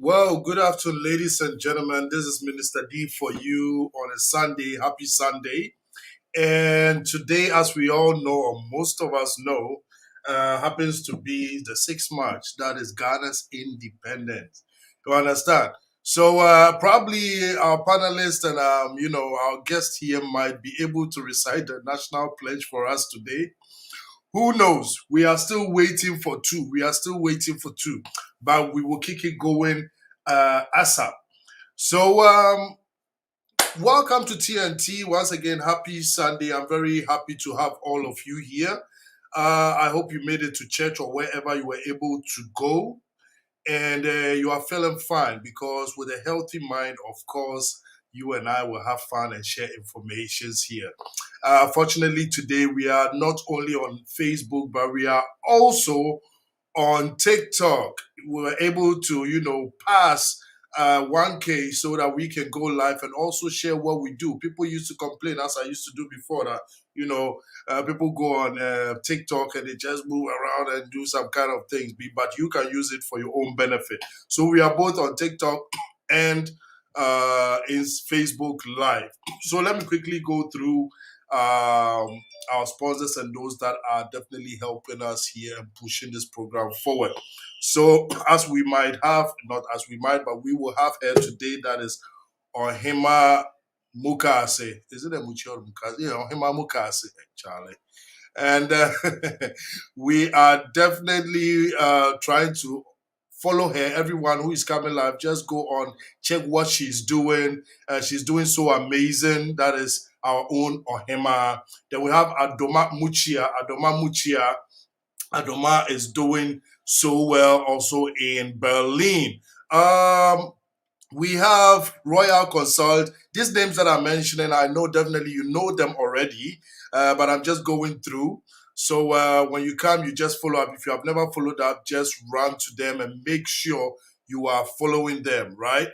Well, good afternoon, ladies and gentlemen. This is Minister D for you on a Sunday. Happy Sunday. And today, as we all know, or most of us know, happens to be the 6th March. That is Ghana's independence. You understand? So probably our panelists and our guest here might be able to recite the national pledge for us today. Who knows? We are still waiting for two. But we will keep it going ASAP. So welcome to TNT. Once again, happy Sunday. I'm very happy to have all of you here. I hope you made it to church or wherever you were able to go. And you are feeling fine, because with a healthy mind, of course, you and I will have fun and share informations here. Fortunately, today we are not only on Facebook, but we are also on TikTok. We were able to, pass 1K so that we can go live and also share what we do. People used to complain, as I used to do before, that people go on TikTok and they just move around and do some kind of things, but you can use it for your own benefit. So we are both on TikTok and in Facebook Live. So let me quickly go through our sponsors and those that are definitely helping us here and pushing this program forward. So as we might have, not as we might, but we will have here today, that is Ohima Mukase. Is it a Muchi or Mukase? Yeah, Ohima Mukase, Charlie. And we are definitely trying to follow her. Everyone who is coming live, just go on, check what she's doing. She's doing so amazing. That is our own Ohema. Then we have Adoma Muchia. Adoma is doing so well also in Berlin. We have Royal Consult. These names that I'm mentioning, I know definitely you know them already, but I'm just going through. So when you come, you just follow up. If you have never followed up, just run to them and make sure you are following them, right?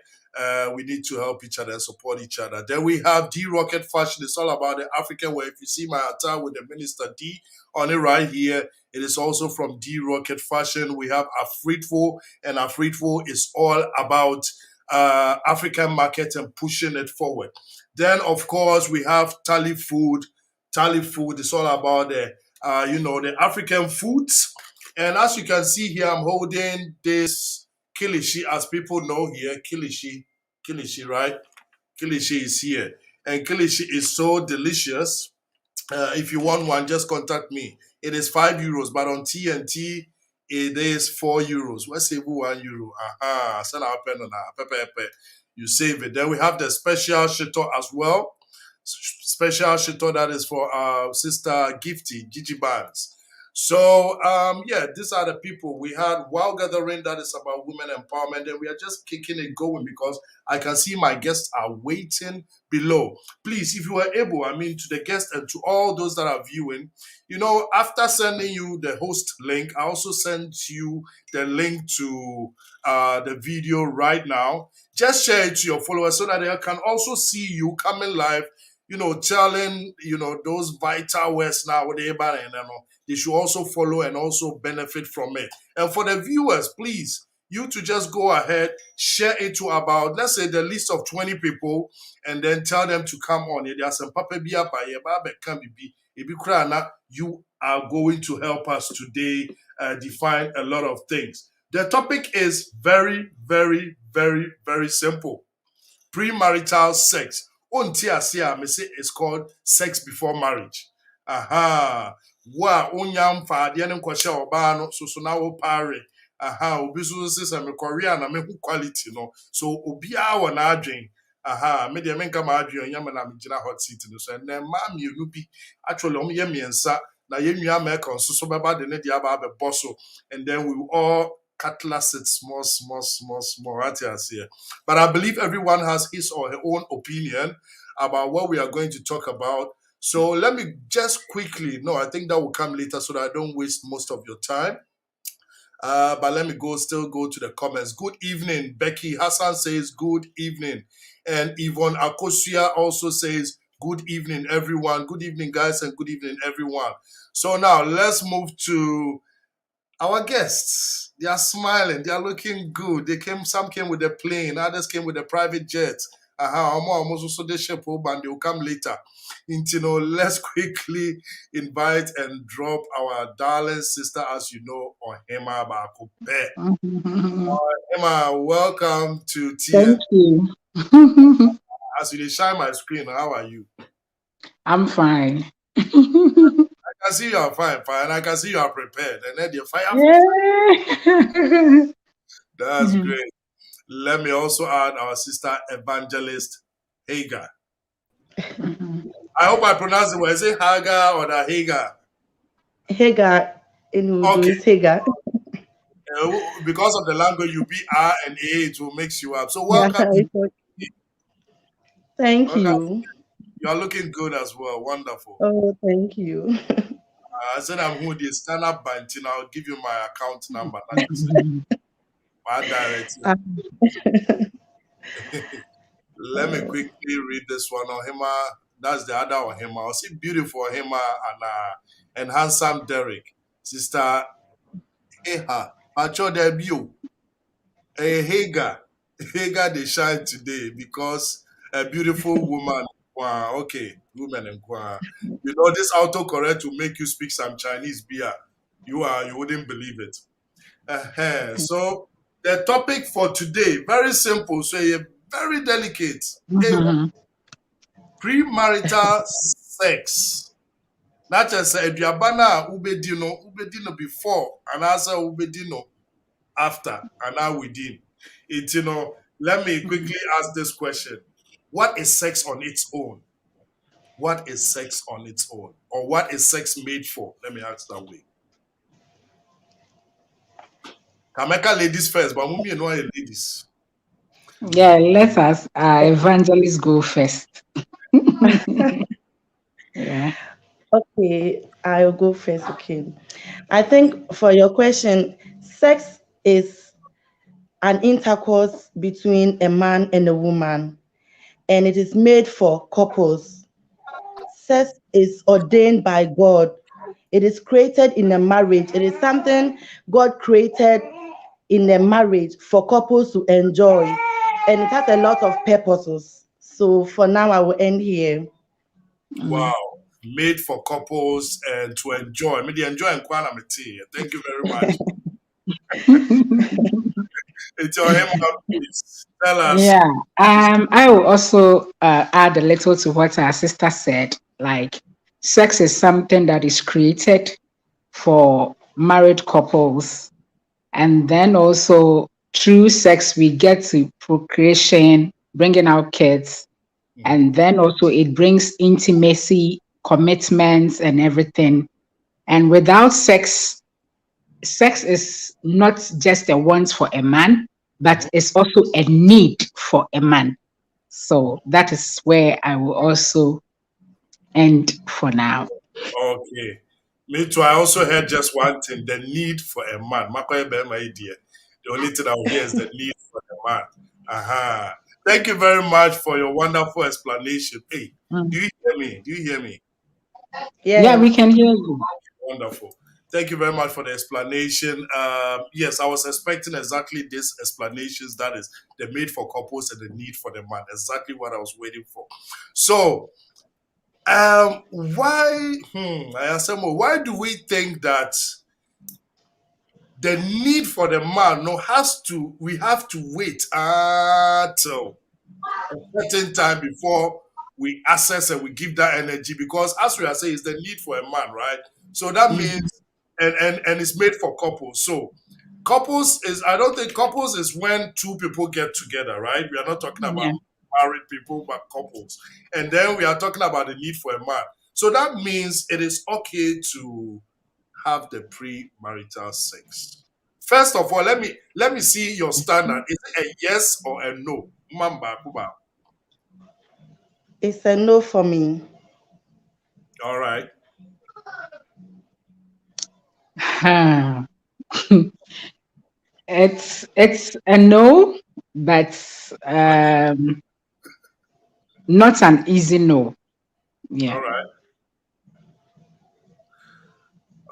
We need to help each other and support each other. Then we have D Rocket Fashion. It's all about the African wear. If you see my attire with the Minister D on it right here, it is also from D Rocket Fashion. We have Afritfo, and Afritfo is all about African market and pushing it forward. Then, of course, we have Tally Food. Tally Food is all about the African foods. And as you can see here, I'm holding this kilishi, as people know here, kilishi, right? Kilishi is here, and kilishi is so delicious. If you want one, just contact me. It is €5, but on TNT, it is €4. Let's save €1. Aha, send our pen on that. You save it. Then we have the special shito as well. Special shito that is for our sister Gifty, Gigi Bands. So yeah, these are the people. We had Wow Gathering that is about women empowerment. Then we are just kicking it going because I can see my guests are waiting below. Please, if you are able, to the guests and to all those that are viewing, after sending you the host link, I also sent you the link to the video right now. Just share it to your followers so that they can also see you coming live, telling, those vital words now, whatever, and they should also follow and also benefit from it. And for the viewers, please, you to just go ahead, share it to about, let's say, the list of 20 people, and then tell them to come on. There's some papa bia can be you are going to help us today define a lot of things. The topic is very, very, very, very simple. Premarital sex. It's called sex before marriage. Aha. Wa onyam fa ade ne nkɔhyɛ ɔbaa no so na wo pare. Aha, obi so se me korea na me hu quality no. So obiara wɔ na adwen. Aha, me de me nka ma adwen onyam na me gyina hot seat no so. Na ma mienu bi actually om ye miensa na ye nua ma ka so beba de ne de aba abɛbɔ so, and then we will all cutlass it small, right here. But I believe everyone has his or her own opinion about what we are going to talk about. So let me just quickly, no, I think that will come later so that I don't waste most of your time. But let me still go to the comments. Good evening, Becky Hassan says good evening. And Yvonne Akosia also says good evening, everyone. Good evening, guys, and good evening, everyone. So now let's move to our guests. They are smiling. They are looking good. Some came with a plane. Others came with a private jet. Almost also the ship and they will come later. Let's quickly invite and drop our darling sister, as you know, Ohema Bakope. Ohema, welcome to TN. Thank you. As you shine my screen, how are you? I'm fine. I can see you are fine. I can see you are prepared. And then you're fire. Yeah. That's great. Let me also add our sister evangelist Hagar. I hope I pronounce it well. Is it Hagar or the Hagar? Hagar in Urdu Okay. is Hagar. Because of the language, you be R and A, it will mix you up. So Yeah, welcome. thank Welcome. you. You are looking good as well. Wonderful. Oh, thank you. I said I'm who the stand up banting. I'll give you my account number. My direct. Let me quickly read this one. Ohima, that's the other Ohima. I see beautiful Ohima and handsome Derek. Sister Eha, Pacho debut. Hagar. Hagar, they shine today because a beautiful woman. Wow, okay, woman and this autocorrect will make you speak some Chinese beer. You wouldn't believe it. So the topic for today, very simple, so very delicate. Premarital sex. Not just say aduaba na ubedino before and answer ubedino. after, and now within. Let me quickly ask this question. What is sex on its own? What is sex on its own? Or what is sex made for? Let me ask that way. Kameka ladies first, but Mumi no ladies. Yeah, let us evangelists go first. Yeah. Okay, I'll go first. Okay. I think for your question, sex is an intercourse between a man and a woman, and it is made for couples. Sex is ordained by God. It is created in a marriage. It is something God created in a marriage for couples to enjoy, and it has a lot of purposes. So for now, I will end here. Mm. Wow. Made for couples and to enjoy. Me the enjoy and kwana me tea. Thank you very much. It's your him, please. Tell us. Yeah. I will also add a little to what our sister said. Like, sex is something that is created for married couples, and then also through sex we get to procreation, bringing out kids, Mhm. and then also it brings intimacy, commitments, and everything. And without sex, sex is not just a want for a man, but Mhm. it's also a need for a man. So that is where I will also end for now. Okay. Me too. I also heard just one thing: the need for a man. Makoye be my idea. The only thing I will hear is the need for a man. Aha. Thank you very much for your wonderful explanation. Hey, Mm. do you hear me? Do you hear me? Yeah, we Yes. can hear you. Wonderful. Thank you very much for the explanation. Yes, I was expecting exactly this explanations. That is the made for couples and the need for the man. Exactly what I was waiting for. So, why? I asked them, why do we think that the need for the man no has to? We have to wait till a certain time before we access and we give that energy because as we are saying, it's the need for a man, right? So that means Mhm. and it's made for couples. So couples is I don't think couples is when two people get together, right? We are not talking about Yeah. married people, but couples. And then we are talking about the need for a man. So that means it is okay to have the premarital sex. First of all, let me see your standard. Is it a yes or a no? Mamba, Kuba. It's a no for me. All right. Huh. It's a no, but um, not an easy no. All Yeah. right.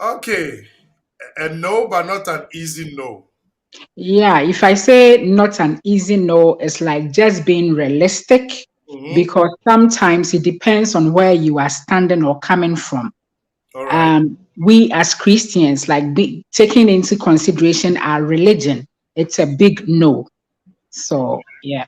Okay. A no, but not an easy no. Yeah, if I say not an easy no, it's like just being realistic Mm-hmm. because sometimes it depends on where you are standing or coming from. All right. We as Christians, like taking into consideration our religion, it's a big no. So, yeah.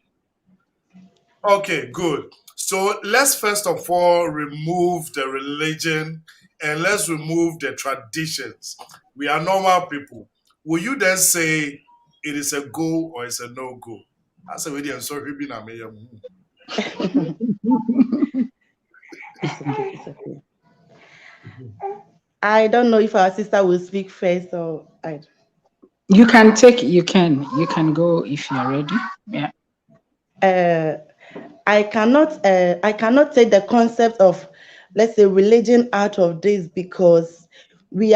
Okay, good. So let's first of all remove the religion and let's remove the traditions. We are normal people. Will you then say it is a go or it's a no go? I say, "Wait, I'm sorry, being a mayor." It's okay. It's okay. I don't know if our sister will speak first or I. You can go if you're ready. Yeah. Uh, I cannot take the concept of, let's say, religion out of this because we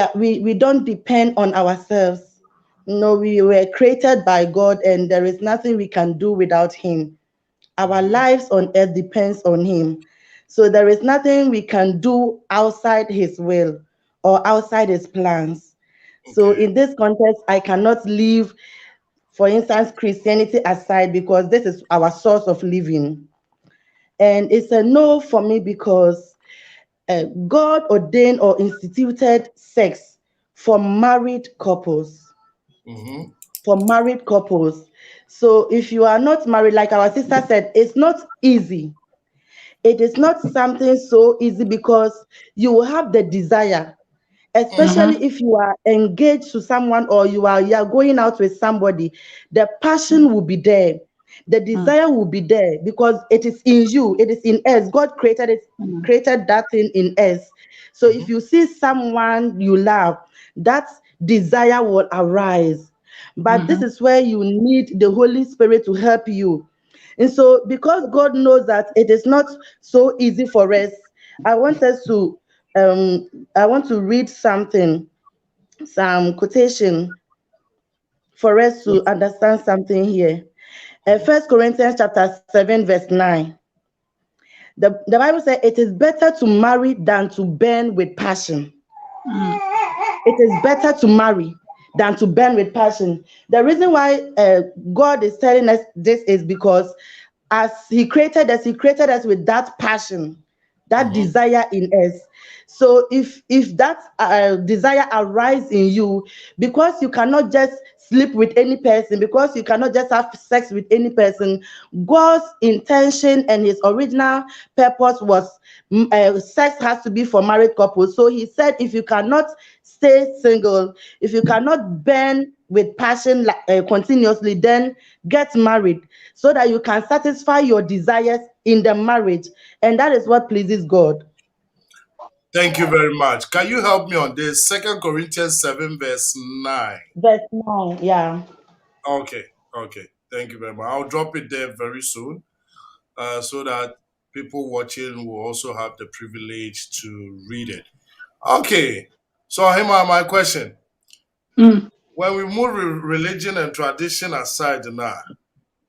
don't depend on ourselves. No, we were created by God, and there is nothing we can do without Him. Our Mhm. lives on earth depends on Him, so there is nothing we can do outside His will or outside His plans. So Okay. in this context, I cannot leave, for instance, Christianity aside because this is our source of living. And it's a no for me because God ordained or instituted sex for married couples. Mm-hmm. For married couples. So if you are not married, like our sister said, it's not easy. It is not something so easy because you will have the desire. especially Mm-hmm. if you are engaged to someone or you are going out with somebody. The passion will be there, the desire will be there, because it is in you, it is in us. God created it, Mm-hmm. created that thing in us. So if Mhm. you see someone you love, that desire will arise. But this Mm-hmm. is where you need the Holy Spirit to help you. And so, because God knows that it is not so easy for us, I want us to I want to read something, some quotation for us to understand something here. First Corinthians chapter 7, verse 9. The Bible says it is better to marry than to burn with passion. It is better to marry than to burn with passion. The reason why God is telling us this is because as He created us with that passion, that Mhm. desire in us. So if that desire arises in you, because you cannot just sleep with any person, because you cannot just have sex with any person, God's intention and His original purpose was sex has to be for married couples. So He said, if you cannot stay single, if you cannot burn with passion continuously, then get married so that you can satisfy your desires in the marriage. And that is what pleases God. Thank you very much. Can you help me on this? Second Corinthians 7, verse 9. Verse 9, yeah. Okay, okay. Thank you very much. I'll drop it there very soon, so that people watching will also have the privilege to read it. Okay. So, Hima, my question. Mm-hmm. When we move religion and tradition aside now,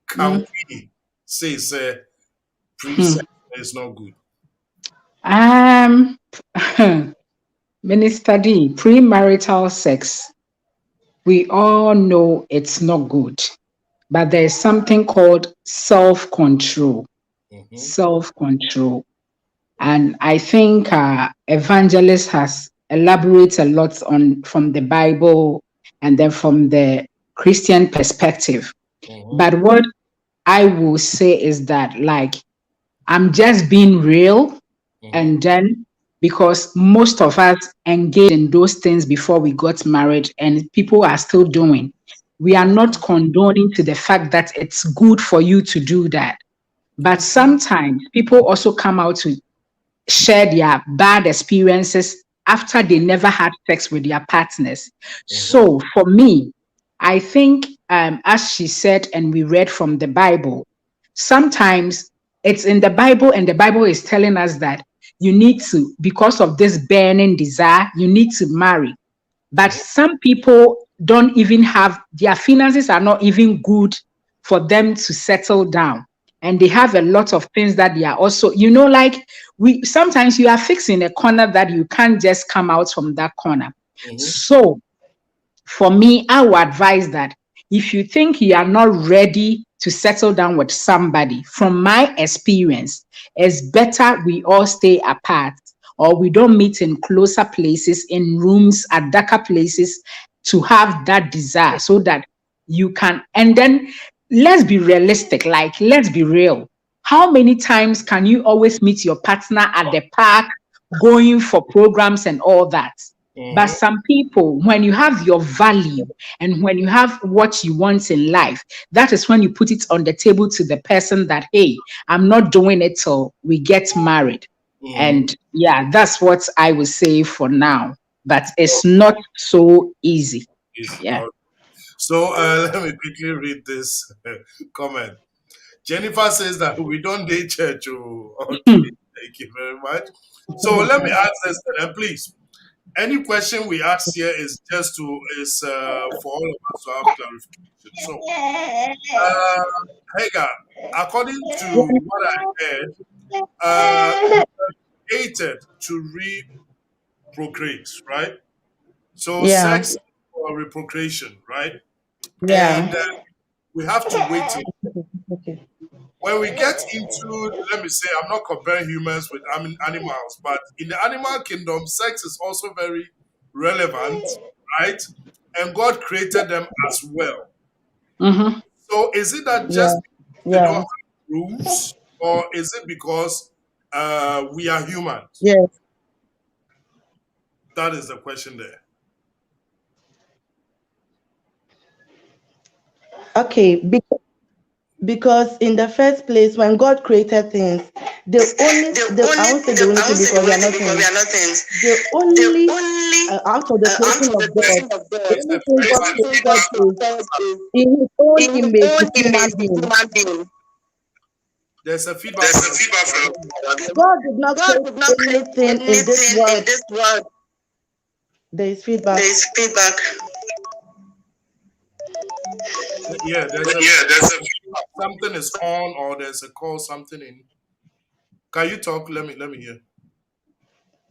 can we say pre-sex is not good? Um, Minister D, premarital sex, we all know it's not good, but there's something called self control. Mm-hmm. Self control. And I think Evangelist has elaborated a lot on from the Bible and then from the Christian perspective. Mm-hmm. But what I will say is that, like, I'm just being real. Mm-hmm. And then, because most of us engaged in those things before we got married, and people are still doing, we are not condoning to the fact that it's good for you to do that. But sometimes people also come out to share their bad experiences after they never had sex with their partners. Mm-hmm. So for me, I think, as she said, and we read from the Bible, sometimes it's in the Bible, and the Bible is telling us that you need to, because of this burning desire, you need to marry. But some people don't even have, their finances are not even good for them to settle down. And they have a lot of things that they are also, like we sometimes you are fixed in a corner that you can't just come out from that corner. Mm-hmm. So for me, I would advise that if you think you are not ready to settle down with somebody, from my experience, it's better we all stay apart or we don't meet in closer places, in rooms, at darker places to have that desire so that you can. And then let's be realistic, like, let's be real. How many times can you always meet your partner at the park, going for programs and all that? But Mm-hmm. some people, when you have your value and when you have what you want in life, that is when you put it on the table to the person that, hey, I'm not doing it till we get married. Mm-hmm. And yeah, that's what I would say for now. But it's not so easy. Easy. Yeah. So let me quickly read this comment. Jennifer says that we don't date church. Oh, okay, thank you very much. So let me ask this, and please, any question we ask here is just to is for all of us to have clarification. So, uh, Hagar, according to what I heard, created to reprocreate, right? So Yeah, sex or reprocreation, right? And yeah. we have to wait till Okay. when we get into, let me say, I'm not comparing humans with animals, but in the animal kingdom, sex is also very relevant, right? And God created them as well. Mm-hmm. So is it that Yeah, just they don't yeah, have rooms, or is it because we are humans? yes. That is the question there. Okay, because in the first place, when God created things, I won't say the only thing because we are not things. The only out of the creation of God, the There's only a thing God feedback from created is in His own image, is human being. there's a feedback from God did not create anything in this world. There is feedback. yeah, something is on or there's a call, something in. Can you talk? Let me hear.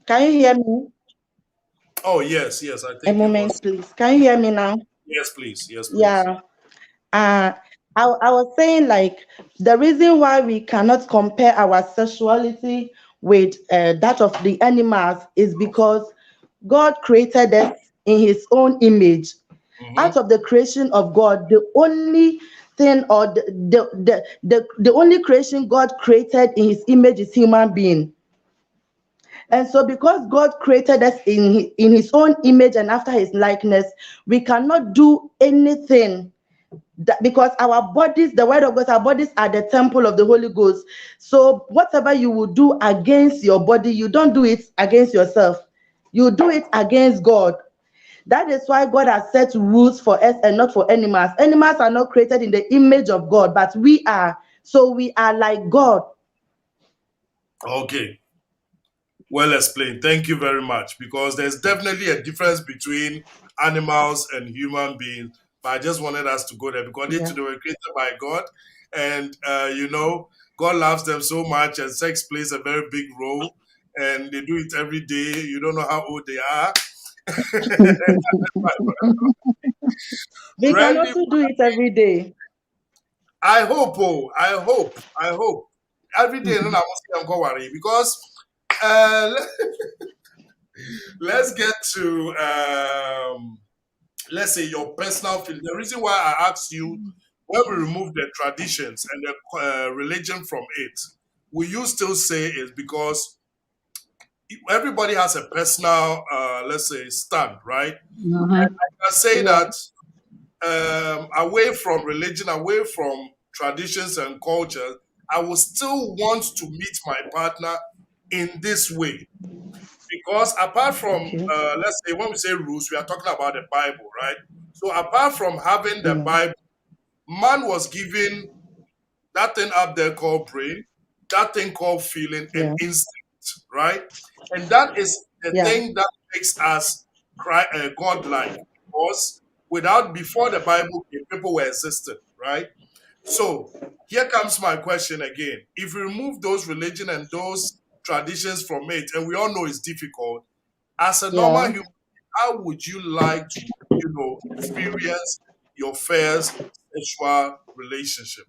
Can you hear me? Oh yes, yes. I A think it moment, was. please. Can you hear me now? Yes, please. Yes, please. Yeah. Uh, I was saying, like, the reason why we cannot compare our sexuality with that of the animals is because God created us in His own image. Mm-hmm. Out of the creation of God, the only thing or the only creation God created in His image is human being. And so, because God created us in His own image and after His likeness, we cannot do anything because our bodies, the word of God, our bodies are the temple of the Holy Ghost. So whatever you will do against your body, you don't do it against yourself. You do it against God. That is why God has set rules for us and not for animals. Animals are not created in the image of God, but we are. So we are like God. Okay. Well explained. Thank you very much. Because there's definitely a difference between animals and human beings. But I just wanted us to go there because Yeah. they were created by God, and God loves them so much, and sex plays a very big role. And they do it every day. You don't know how old they are. We can Randy, also do it every day. I hope, I hope. Every day, no, I must say, I'm going worry because uh, let's get to let's say your personal feeling. The reason why I asked you when we remove the traditions and the religion from it, will you still say is because everybody has a personal, let's say, stand, right? Mhm. I say Yeah. that away from religion, away from traditions and culture, I will still want to meet my partner in this way. Because apart from, Okay. let's say, when we say rules, we are talking about the Bible, right? So apart from having the Yeah. Bible, man was given that thing up there called brain, that thing called feeling and Yeah. instinct, right? And that is the Yeah. thing that makes us godlike. Because before the Bible came, people were existing, right? So here comes my question again. If we remove those religion and those traditions from it, and we all know it's difficult, as a normal Yeah. human, how would you like to, experience your first sexual relationship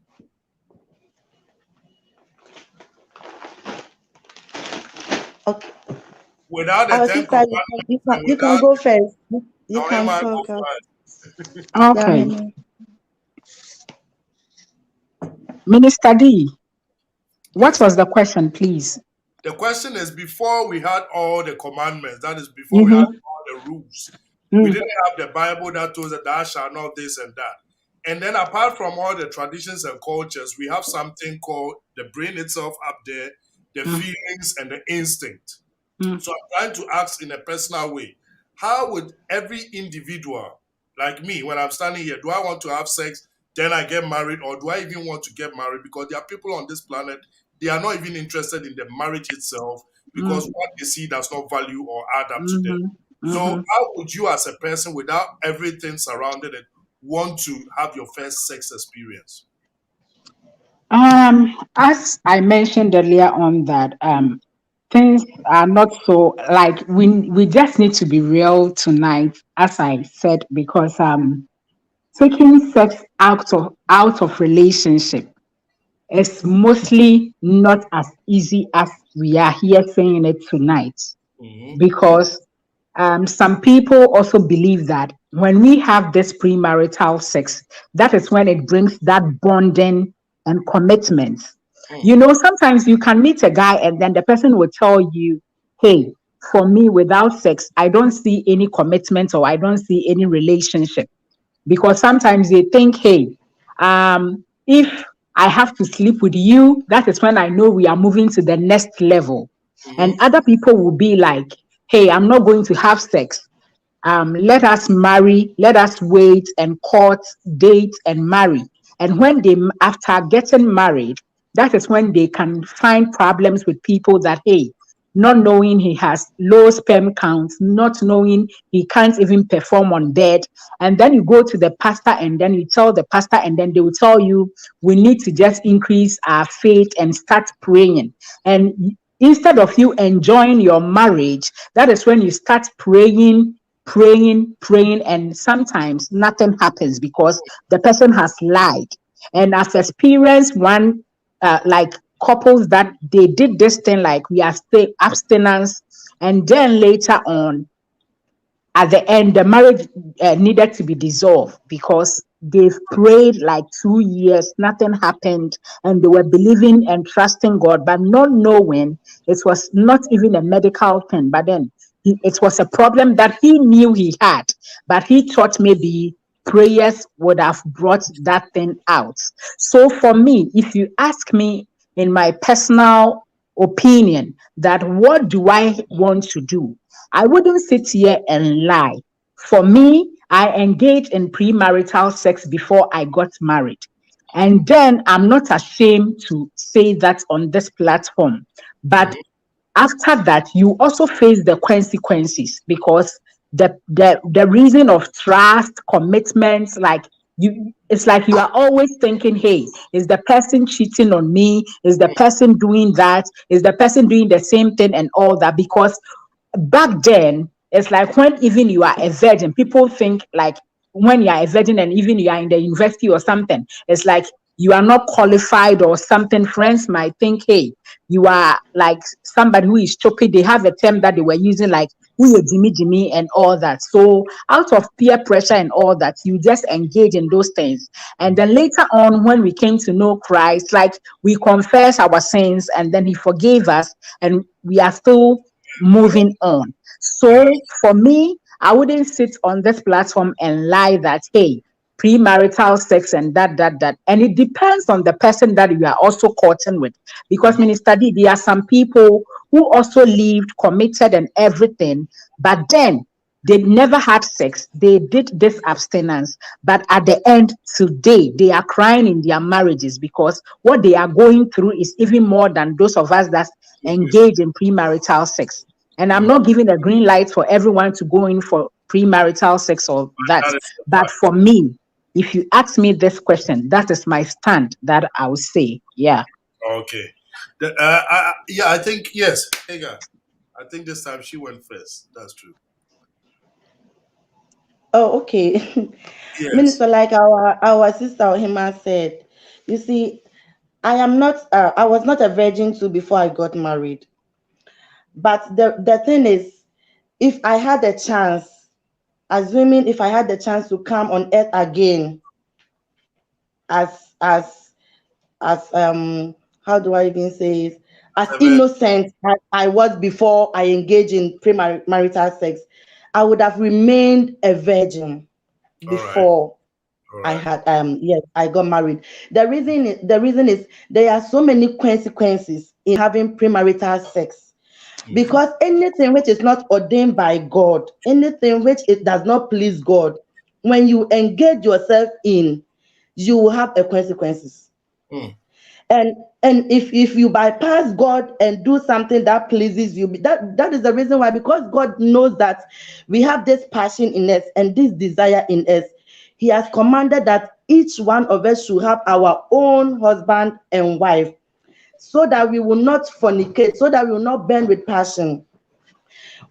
Okay. without the Our Ten sister, Commandments and you can without go first. You now am can I go talk. first? Yeah, Okay, Mimi. Minister D, what Yes. was the question, please? The question is before we had all the commandments, that is before we had Mm-hmm. all the rules. We Mm. didn't have the Bible that told us that thou shalt not this and that. And then apart from all the traditions and cultures, we have something called the brain itself up there, the Mm. feelings and the instinct. Mm. So I'm trying to ask in a personal way, how would every individual, like me, when I'm standing here, do I want to have sex, then I get married, or do I even want to get married? Because there are people on this planet, they are not even interested in the marriage itself because Mm. what they see does not value or add up to them. Mm-hmm. So Mm-hmm. how would you as a person without everything surrounded it want to have your first sex experience? As I mentioned earlier on that things are not so like we just need to be real tonight, as I said, because taking sex out of relationship is mostly not as easy as we are here saying it tonight. Mm-hmm. Because some people also believe that when we have this premarital sex, that is when it brings that bonding and commitment. Mm. You know, sometimes you can meet a guy and then the person will tell you, hey, for me, without sex, I don't see any commitment or I don't see any relationship. Because sometimes they think, hey, if I have to sleep with you, that is when I know we are moving to the next level. And Mm-hmm. other people will be like, hey, I'm not going to have sex. Let us marry, let us wait and court, date and marry. And when they, after getting married, that is when they can find problems with people that, hey, not knowing he has low sperm counts, not knowing he can't even perform on bed. And then you go to the pastor and then you tell the pastor, and then they will tell you, we need to just increase our faith and start praying. And instead of you enjoying your marriage, that is when you start praying, and sometimes nothing happens because the person has lied. And I've experienced one, like couples that they did this thing, like we are still abstinence, and then later on at the end, the marriage needed to be dissolved because they've prayed like 2 years, nothing happened, and they were believing and trusting God, but not knowing it was not even a medical thing. But then it was a problem that he knew he had, but he thought maybe prayers would have brought that thing out. So for me, if you ask me in my personal opinion, that what do I want to do? I wouldn't sit here and lie. For me, I engaged in premarital sex before I got married. And then I'm not ashamed to say that on this platform. But after that, you also face the consequences because the reason of trust, commitments, like it's like you are always thinking, hey, is the person cheating on me? Is the person doing that? Is the person doing the same thing and all that? Because back then, it's like when even you are a virgin, people think like when you are a virgin and even you are in the university or something, it's like you are not qualified or something. Friends might think, hey, you are like somebody who is stupid. They have a term that they were using, like who you Jimmy Jimmy and all that. So out of peer pressure and all that, you just engage in those things. And then later on, when we came to know Christ, like we confess our sins and then he forgave us, and we are still moving on. So for me, I wouldn't sit on this platform and lie that, hey, premarital sex and that. And it depends on the person that you are also courting with. Because, Minister D, there are some people who also lived, committed, and everything, but then they never had sex. They did this abstinence. But at the end, today, they are crying in their marriages because what they are going through is even more than those of us that engage in premarital sex. And I'm not giving a green light for everyone to go in for premarital sex or that. That is the But fact. for me, if you ask me this question, that is my stand that I would say. Yeah. Okay. Yeah, I think, yes. Hagar, I think this time she went first. That's true. Oh, okay. Yes. Minister, like our sister Ohima said, you see, I was not a virgin too before I got married. But the thing is, if I had a chance, assuming if I had the chance to come on earth again as as as how do I even say it? As Seven. innocent as I was before I engaged in premarital sex, I would have remained a virgin All right. before All I right. had yes, I got married. The reason is there are so many consequences in having premarital sex. Mm-hmm. Because anything which is not ordained by God, anything which it does not please God, when you engage yourself in, you will have a consequences. Mm. And if you bypass God and do something that pleases you, that is the reason why, because God knows that we have this passion in us and this desire in us. He has commanded that each one of us should have our own husband and wife, so that we will not fornicate, so that we will not burn with passion.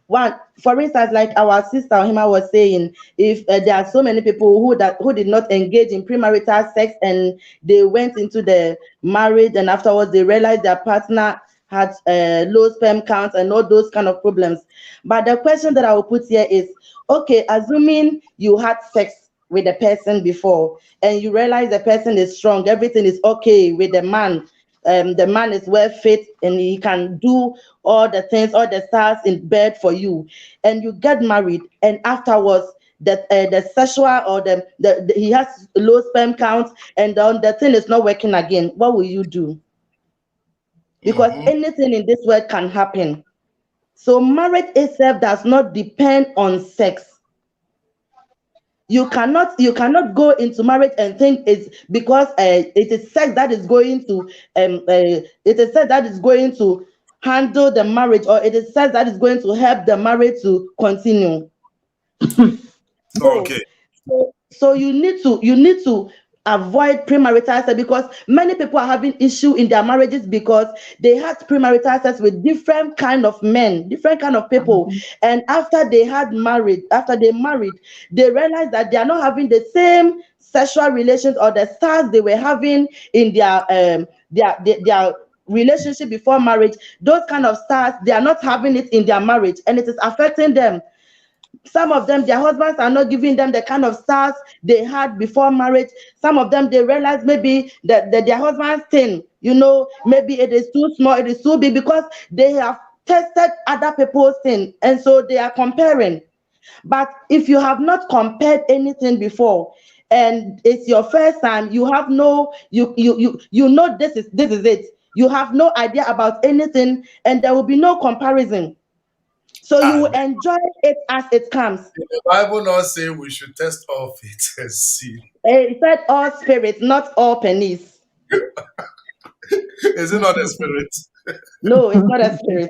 One, for instance, like our sister Hima was saying, if there are so many people who did not engage in premarital sex and they went into the marriage, and afterwards they realized their partner had low sperm count and all those kind of problems. But the question that I will put here is, okay, assuming you had sex with the person before and you realize the person is strong, everything is okay with the man, the man is well fit and he can do all the things, all the stars in bed for you, and you get married, and afterwards the sexual or he has low sperm count, and the thing is not working again, what will you do? Because Mm-hmm. anything in this world can happen. So marriage itself does not depend on sex. You cannot go into marriage and think it's because it is sex that is going to it is sex that is going to handle the marriage, or it is sex that is going to help the marriage to continue. No. Okay. So you need to avoid premarital sex, because many people are having issue in their marriages because they had premarital sex with different kind of men, different kind of people, and after they married, they realized that they are not having the same sexual relations or the stars they were having in their relationship before marriage. Those kind of stars, they are not having it in their marriage, and it is affecting them. Some of them, their husbands are not giving them the kind of stars they had before marriage. Some of them, they realize maybe that their husband's thing, maybe it is too small, it is too big, because they have tested other people's thing, and so they are comparing. But if you have not compared anything before, and it's your first time, you have no you know this is it. You have no idea about anything, and there will be no comparison. So you Ah, will enjoy it as it comes. the Bible not say we should test all faith and see. It said all spirits, not all pennies. Is it not the spirit? No, it's not a spirit.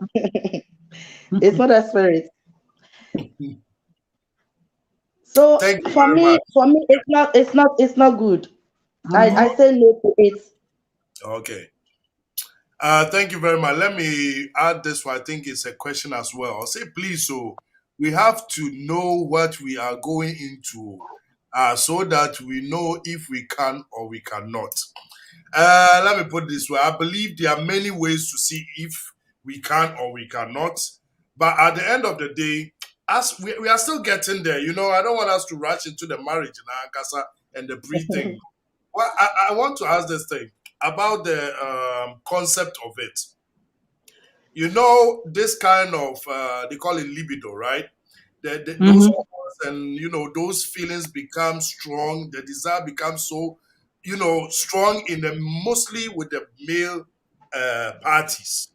It's not a spirit. So Thank you for very me, much. for me, it's not good. I Mm-hmm. say no to it. Okay. Thank you very much. Let me add this one. I think it's a question as well. I'll say, please, so we have to know what we are going into so that we know if we can or we cannot. Let me put it this way. I believe there are many ways to see if we can or we cannot. But at the end of the day, as we are still getting there, I don't want us to rush into the marriage in Ankasa and the pre thing. Well, I want to ask this thing about the concept of it. This kind of they call it libido, right? Those Mhm. hormones and those feelings become strong. The desire becomes so strong in the mostly with the male parties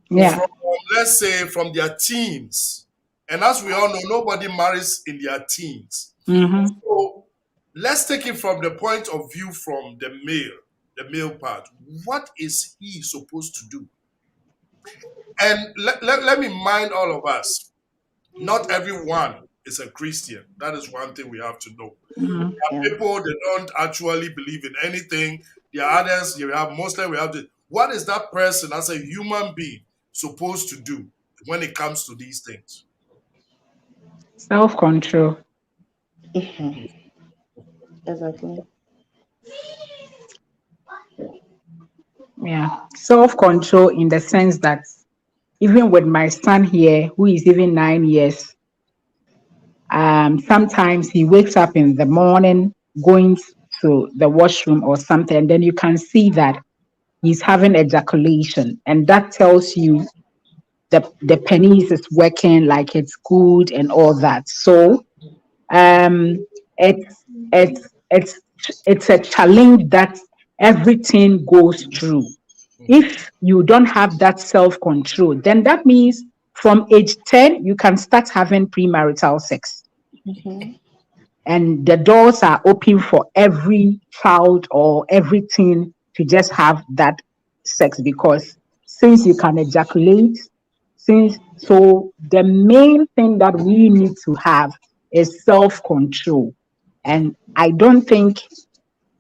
Yeah. from, let's say, from their teens. And as we all know, nobody marries in their teens. Mhm. So let's take it from the point of view from the male part. What is he supposed to do? And let me mind all of us. Not everyone is a Christian. That is one thing we have to know. Mhm. There Yeah. are people, they don't actually believe in anything. There are others, you have Muslim, we have the what is that person as a human being supposed to do when it comes to these things? Self control. Exactly. Yeah. Self control in the sense that even with my son here, who is even 9 years, sometimes he wakes up in the morning going to the washroom or something, and then you can see that he's having ejaculation, and that tells you the penis is working like it's good and all that. So um, it's it's it's it's a challenge that everything goes through. If you don't have that self control, then that means from age 10 you can start having premarital sex, Mhm. and the doors are open for every child or everything to just have that sex, because since you can ejaculate, since so the main thing that we need to have is self control. And I don't think,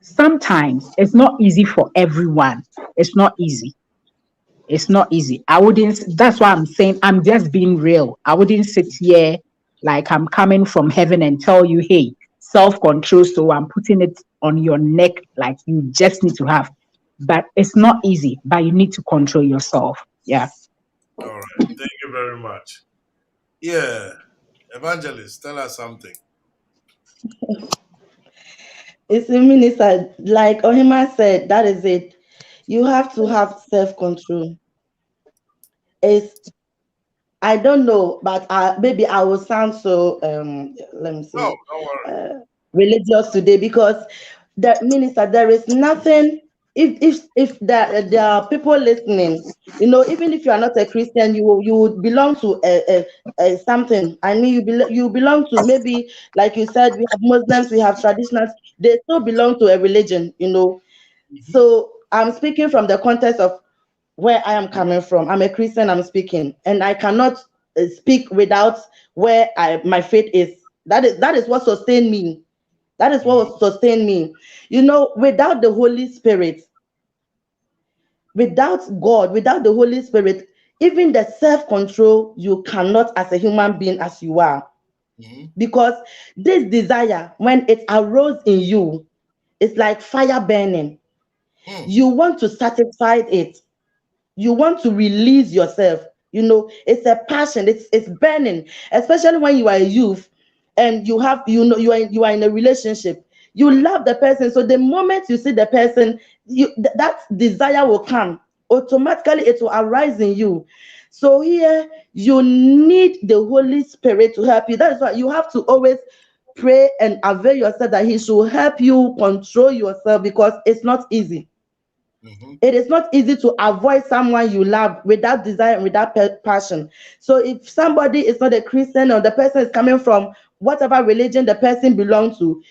sometimes it's not easy for everyone. It's not easy. It's not easy. I wouldn't, that's why I'm saying I'm just being real. I wouldn't sit here like I'm coming from heaven and tell you, hey, self control. So I'm putting it on your neck like you just need to have. But it's not easy, but you need to control yourself. Yeah. All right. Thank you very much. Yeah. Evangelist, tell us something. It's a minister, like Ohima said, that is it. You have to have self-control. It's I don't know, but maybe I will sound so let me No, see, don't worry. uh, religious today because the minister, there is nothing. If there are people listening, even if you are not a Christian, you would belong to something. I mean, you belong to, maybe like you said, we have Muslims, we have traditionals. They still belong to a religion. Mhm. So I'm speaking from the context of where I am coming from. I'm a Christian, I'm speaking, and I cannot speak without where my faith is. That is what sustained me. That is Mhm. what sustained me. Without the Holy Spirit, without God, without the Holy Spirit, even the self-control you cannot as a human being as you are. Mhm. Because this desire, when it arose in you, it's like fire burning. Mm. You want to satisfy it. You want to release yourself. It's a passion. It's burning, especially when you are a youth and you are in a relationship. You love the person, so the moment you see the person, that desire will come automatically. It will arise in you. So here you need the Holy Spirit to help you. That is why you have to always pray and avail yourself that He should help you control yourself, because it's not easy. Mhm. It is not easy to avoid someone you love without desire and without passion. So if somebody is not a Christian, or the person is coming from whatever religion the person belongs to,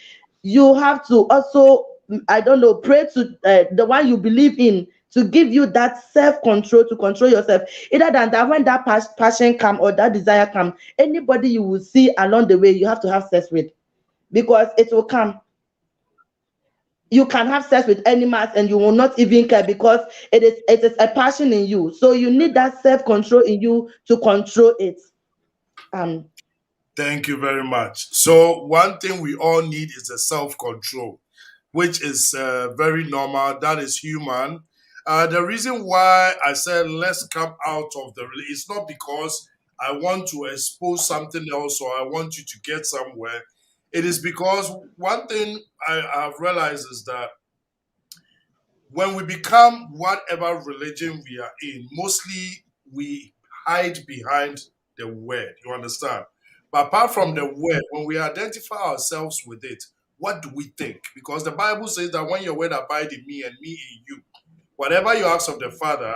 you have to also, I don't know, pray to the one you believe in to give you that self-control, to control yourself. Either than that, when that passion come or that desire come, anybody you will see along the way, you have to have sex with, because it will come. You can have sex with animals and you will not even care, because it is a passion in you. So you need that self-control in you to control it. um Thank you very much. So, one thing we all need is a self control, which is very normal. That is human. The reason why I said let's come out of it's not because I want to expose something else or I want you to get somewhere. It is because one thing I've realized is that when we become whatever religion we are in, mostly we hide behind the word. You understand? But apart from the word, when we identify ourselves with it, what do we think? Because the Bible says that when your word abide in me and me in you, whatever you ask of the Father,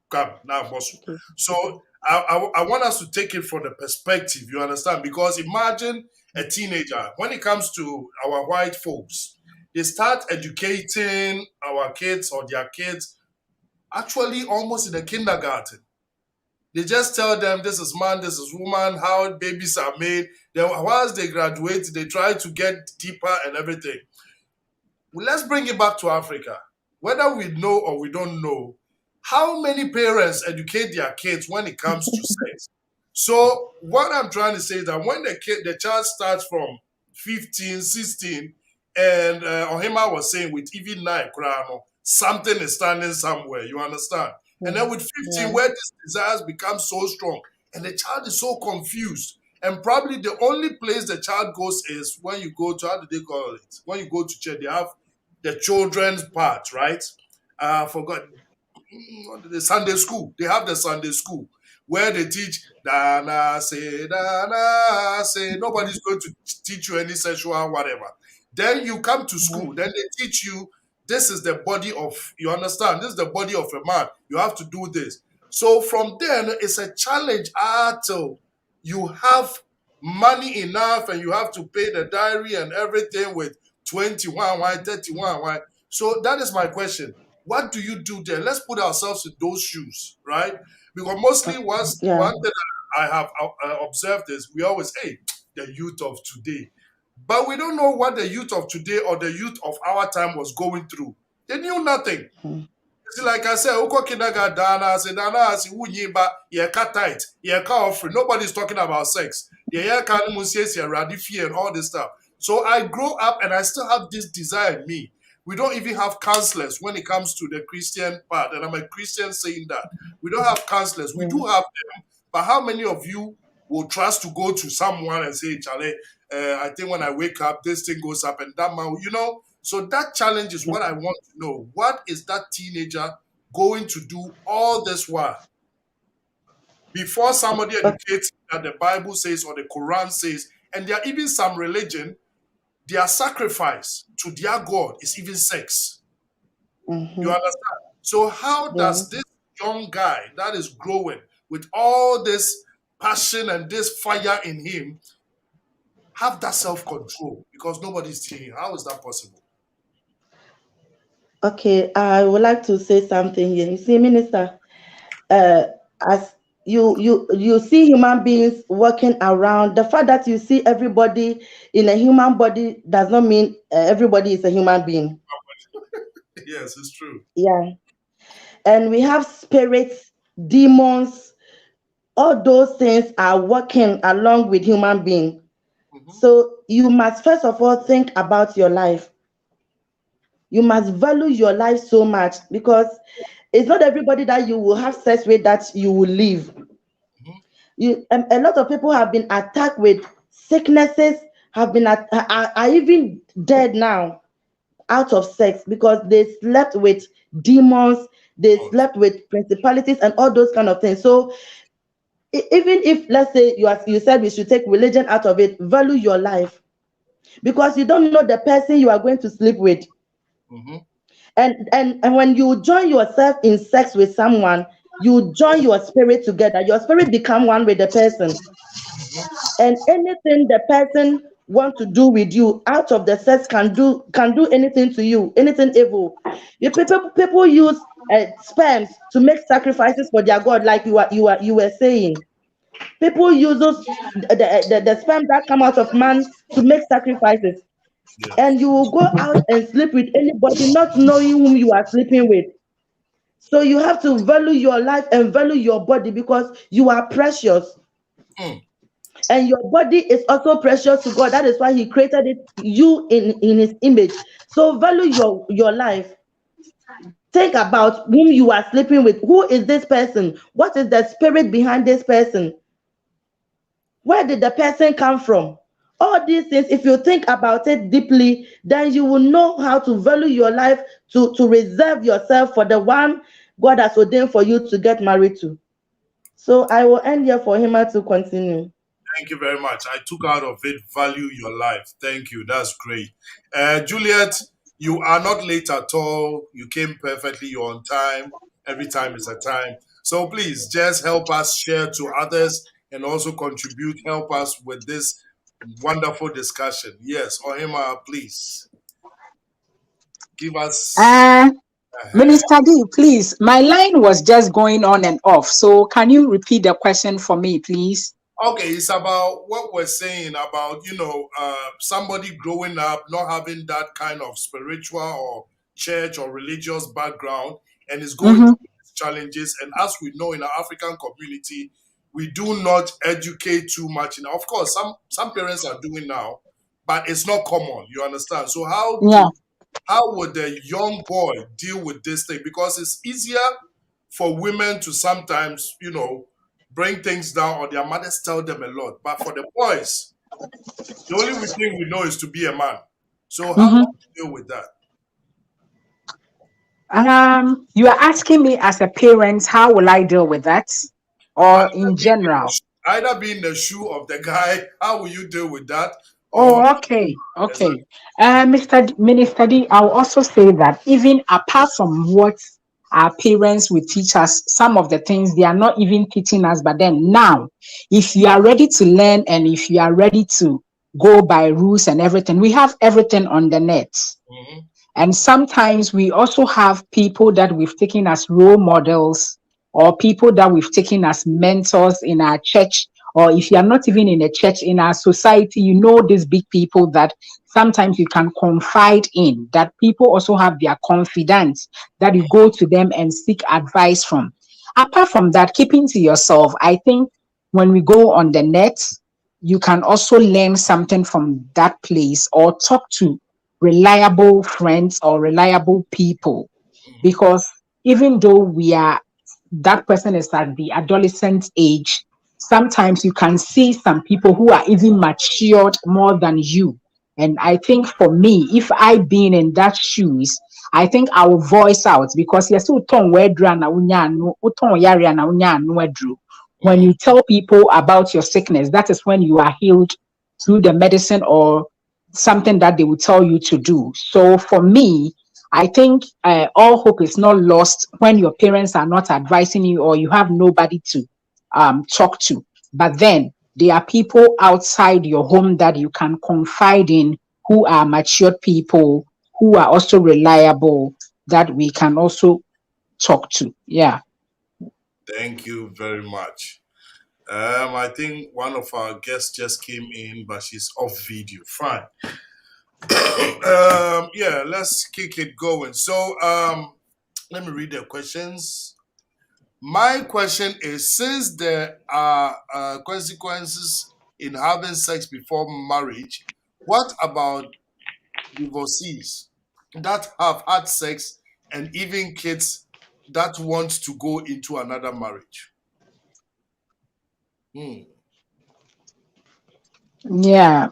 come now, boss. okay. So I want us to take it from the perspective, you understand? Because imagine a teenager, when it comes to our white folks, they start educating our kids or their kids actually almost in the kindergarten. They just tell them this is man, this is woman, how babies are made. Then once they graduate, they try to get deeper and everything. Well, let's bring it back to Africa. Whether we know or we don't know, how many parents educate their kids when it comes to sex? So what I'm trying to say is that when the child starts from 15, 16, and Ohima was saying with even 9, something is standing somewhere, you understand? And then with 15, Yeah. where this desires become so strong, and the child is so confused. And probably the only place the child goes is when you go to, how do they call it? When you go to church, they have the children's part, right? I forgot the Sunday school. They have the Sunday school where they teach Dana say. Nobody's going to teach you any sexual whatever. Then you come to school. Then they teach you this is the body of. You understand? This is the body of a man. You have to do this. So from then it's a challenge until you have money enough and you have to pay the diary and everything with 21, why 31, why. So that is my question. What do you do there? Let's put ourselves in those shoes, right? Because mostly Yeah. one thing I have observed is we always, hey, the youth of today. But we don't know what the youth of today or the youth of our time was going through. They knew nothing. See, like I said, Uko Kinaga Dana, say Dana, say Wunyiba, Yeka tight, Yeka offering. Nobody's talking about sex. Yeah, Kanimun says, Radifi and all this stuff. So I grow up and I still have this desire in me. We don't even have counselors when it comes to the Christian part. And I'm a Christian saying that. We don't have counselors. We do have them. But how many of you will trust to go to someone and say, Charlie, I think when I wake up, this thing goes up and that man, So that challenge is what I want to know. What is that teenager going to do all this while? Before somebody educates that the Bible says or the Quran says, and there are even some religion, their sacrifice to their God is even sex. You Mm-hmm. understand? So how Yeah. does this young guy that is growing with all this passion and this fire in him have that self-control? Because nobody's teaching him. How is that possible? Okay, I would like to say something here. You see, Minister, uh, as you see human beings walking around, the fact that you see everybody in a human body does not mean everybody is a human being. Yes, it's true. Yeah, and we have spirits, demons, all those things are working along with human being. Mhm. So you must first of all think about your life. You must value your life so much, because it's not everybody that you will have sex with that you will leave. Mhm. A lot of people have been attacked with sicknesses, have been are even dead now out of sex, because they slept with demons, they Oh, slept with principalities and all those kind of things. So even if, let's say, you said we should take religion out of it, value your life, because you don't know the person you are going to sleep with. mhm. And when you join yourself in sex with someone, you join your spirit together, your spirit become one with the person, and anything the person want to do with you out of the sex can do anything to you, anything evil. People use sperms to make sacrifices for their god, like you were saying. People use those the sperm that come out of man to make sacrifices, and Yes. you will go out and sleep with anybody not knowing whom you are sleeping with. So you have to value your life and value your body, because you are precious, Mm. and your body is also precious to God. That is why He created you in His image. So value your life. Think about whom you are sleeping with. Who is this person? What is the spirit behind this person? Where did the person come from? All these things, if you think about it deeply, then you will know how to value your life, to reserve yourself for the one God has ordained for you to get married to. So I will end here for him to continue. Thank you very much. I took out of it, value your life. Thank you. That's great. Juliet, you are not late at all. You came perfectly. You're on time. Every time is a time. So please just help us share to others and also contribute. Help us with this wonderful discussion. Yes, Ohima, please give us. Uh, uh Minister D, please. My line was just going on and off. So can you repeat the question for me, please? Okay, it's about what we're saying about, somebody growing up not having that kind of spiritual or church or religious background and is going Mm-hmm. through these challenges. And as we know in our African community, we do not educate too much. And of course, some parents are doing now, but it's not common. You understand? So Yeah. how would a young boy deal with this thing? Because it's easier for women to sometimes, bring things down or their mothers tell them a lot. But for the boys, the only thing we know is to be a man. So how do Mm-hmm. you deal with that? You are asking me as a parent, how will I deal with that? Or in general? Either be in the shoe of the guy, how will you deal with that? Or Oh, okay, exactly. okay. Minister D, I'll also say that even apart from what our parents will teach us, some of the things they are not even teaching us, but then now, if you are ready to learn and if you are ready to go by rules and everything, we have everything on the net. Mhm. And sometimes we also have people that we've taken as role models or people that we've taken as mentors in our church. Or if you're not even in a church, in our society, you know these big people that sometimes you can confide in, that people also have their confidence, that you go to them and seek advice from. Apart from that, keeping to yourself, I think when we go on the net, you can also learn something from that place or talk to reliable friends or reliable people, Mhm. because even though we are that person is at the adolescent age, sometimes you can see some people who are even matured more than you, And I think for me, if I been in that shoes, I think I will voice out because yes, when you tell people about your sickness, that is when you are healed through the medicine or something that they will tell you to do. So for me, I think all hope is not lost when your parents are not advising you or you have nobody to talk to. But then there are people outside your home that you can confide in who are matured people, who are also reliable, that we can also talk to. Yeah. Thank you very much. I think one of our guests just came in, but she's off video. Fine. Yeah, let's kick it going. So, let me read the questions. My question is: since there are consequences in having sex before marriage, what about divorcees that have had sex and even kids that want to go into another marriage? Hmm. Yeah.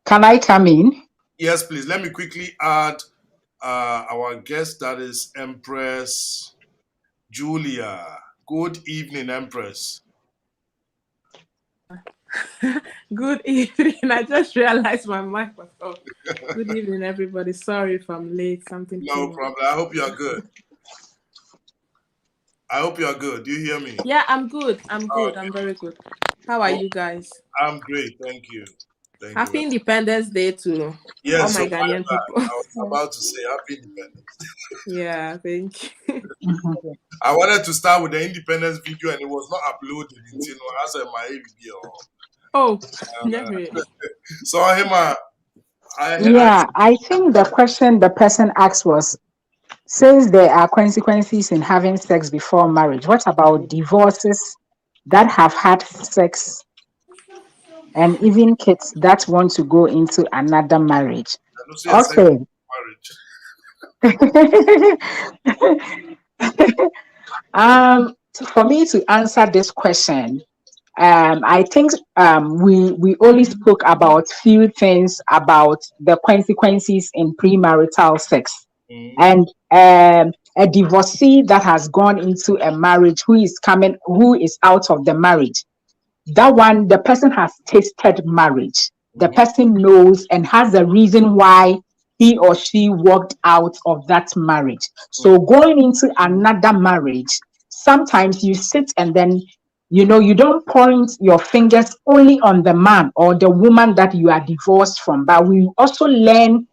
Can I come in? Yes, please. Let me quickly add our guest, that is Empress Julia. Good evening, Empress. Good evening. I just realized my mic was off. Good evening, everybody. Sorry if I'm late. Something No came up. problem. I hope you are good. I hope you are good. Do you hear me? Yeah, I'm good. I'm good. Okay. I'm very good. How are Oh, you guys? I'm great. Thank you. Thank you Happy very much. Independence Day to all Yes, so my my Ghanaian bad. people. I was about to say happy independence. Yeah, thank you. Mhm. I wanted to start with the independence video and it was not uploaded until I said my video. Oh, Uh, never. so him, I Yeah, I think the question the person asked was, since there are consequences in having sex before marriage, what about divorces that have had sex and even kids that want to go into another marriage? don't say a sex Okay. marriage. For me to answer this question, I think we only spoke about few things about the consequences in premarital sex, Mm, and a divorcee that has gone into a marriage who is out of the marriage, that one, the person has tasted marriage. The mhm, person knows and has a reason why he or she walked out of that marriage. mm, So going into another marriage, sometimes you sit and then you don't point your fingers only on the man or the woman that you are divorced from, but we also learn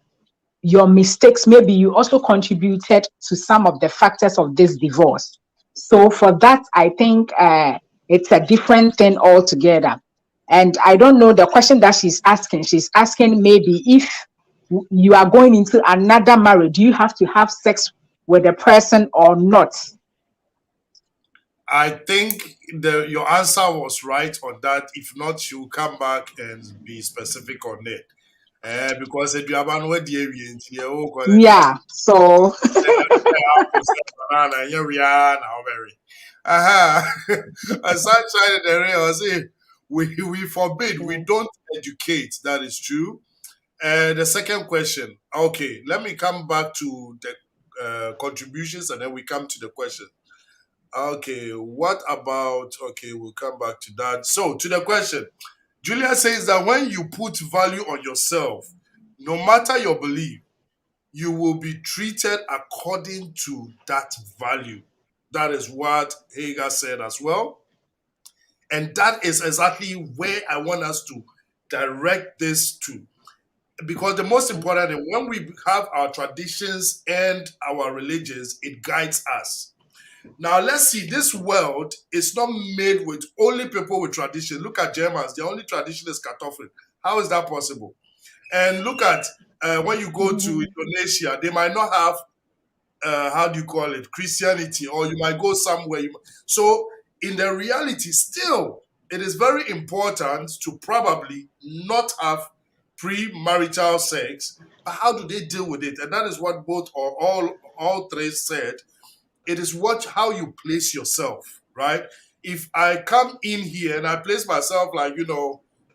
your mistakes. Maybe you also contributed to some of the factors of this divorce. So for that, I think it's a different thing altogether. And I don't know the question that she's asking. She's asking maybe if you are going into another marriage, do you have to have sex with the person or not? I think your answer was right on that. If not, you come back and be specific on it. Because if you have an idea, you call it Yeah. So banana, you're now very. Aha. Sunshine in the rain, I say, we forbid, we don't educate. That is true. The second question. Okay, let me come back to the contributions and then we come to the question. Okay, what about? Okay, we'll come back to that. So, to the question, Julia says that when you put value on yourself, no matter your belief, you will be treated according to that value. That is what Hager said as well. And that is exactly where I want us to direct this to. Because the most important thing, when we have our traditions and our religions, it guides us. Now let's see. This world is not made with only people with tradition. Look at Germans; their only tradition is kartoffel. How is that possible? And look at when you go to Indonesia, they might not have how do you call it, Christianity, or you might go somewhere. So in the reality, still, it is very important to probably not have premarital sex. But how do they deal with it? And that is what both or all three said. It is what how you place yourself, right? If I come in here and I place myself like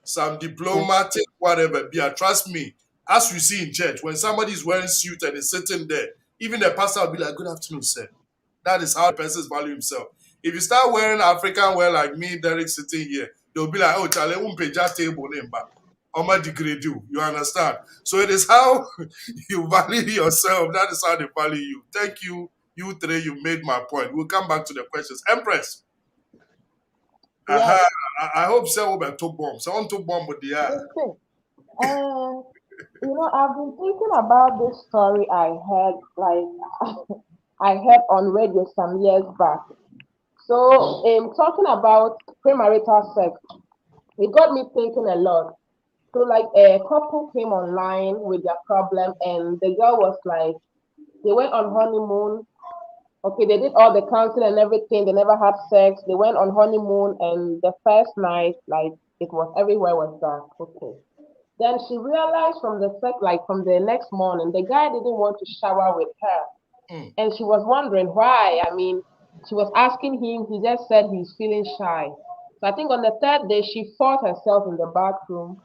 some diplomatic, whatever. Trust me, as we see in church, when somebody is wearing suit and is sitting there, even the pastor will be like, "Good afternoon, sir." That is how the person value himself. If you start wearing African wear like me, Derek, sitting here, they'll be like, "Oh, Charlie, umpeja table name, Oma degrade you." You understand? So it is how you value yourself. That is how they value you. Thank you, you three. You made my point. We'll come back to the questions. Empress. Yes. I hope so. Over two bombs. I want to bomb with the air. Listen, I've been thinking about this story I heard, I heard on radio some years back. So, talking about premarital sex, it got me thinking a lot. So, like, a couple came online with their problem, and the girl was like, they went on honeymoon. Okay, they did all the counseling and everything. They never had sex. They went on honeymoon, and the first night, like, it was everywhere was dark. Okay. Then she realized from the next morning, the guy didn't want to shower with her. And she was wondering why. I mean, she was asking him, he just said he's feeling shy. So I think on the third day, she fought herself in the bathroom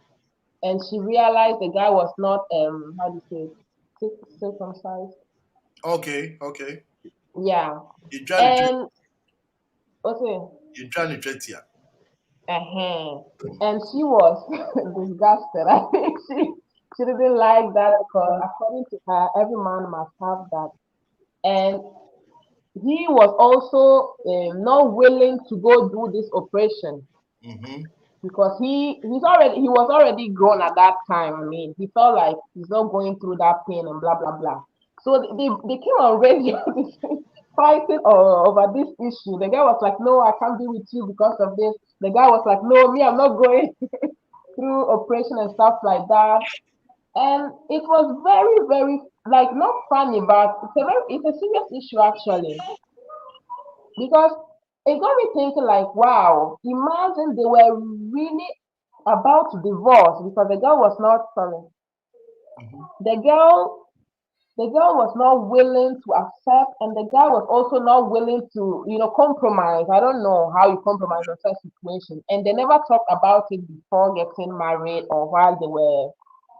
and she realized the guy was not, how do you say it, circumcised. Okay. Yeah. You trying to And, okay. You trying to check here. Uh-huh. And she was disgusted. I think she didn't like that because according to her, every man must have that. And he was also not willing to go do this operation because he was already grown at that time. I mean, he felt like he's not going through that pain and blah blah blah. So they came on radio fighting over this issue. The guy was like, "No, I can't be with you because of this." The guy was like, "No, me, I'm not going through operation and stuff like that." And it was very, very like not funny, but it's a serious issue actually because it got me thinking like, wow, imagine they were really about to divorce because the girl was not sorry. The girl was not willing to accept and the guy was also not willing to, compromise. I don't know how you compromise in such situation. And they never talked about it before getting married or while they were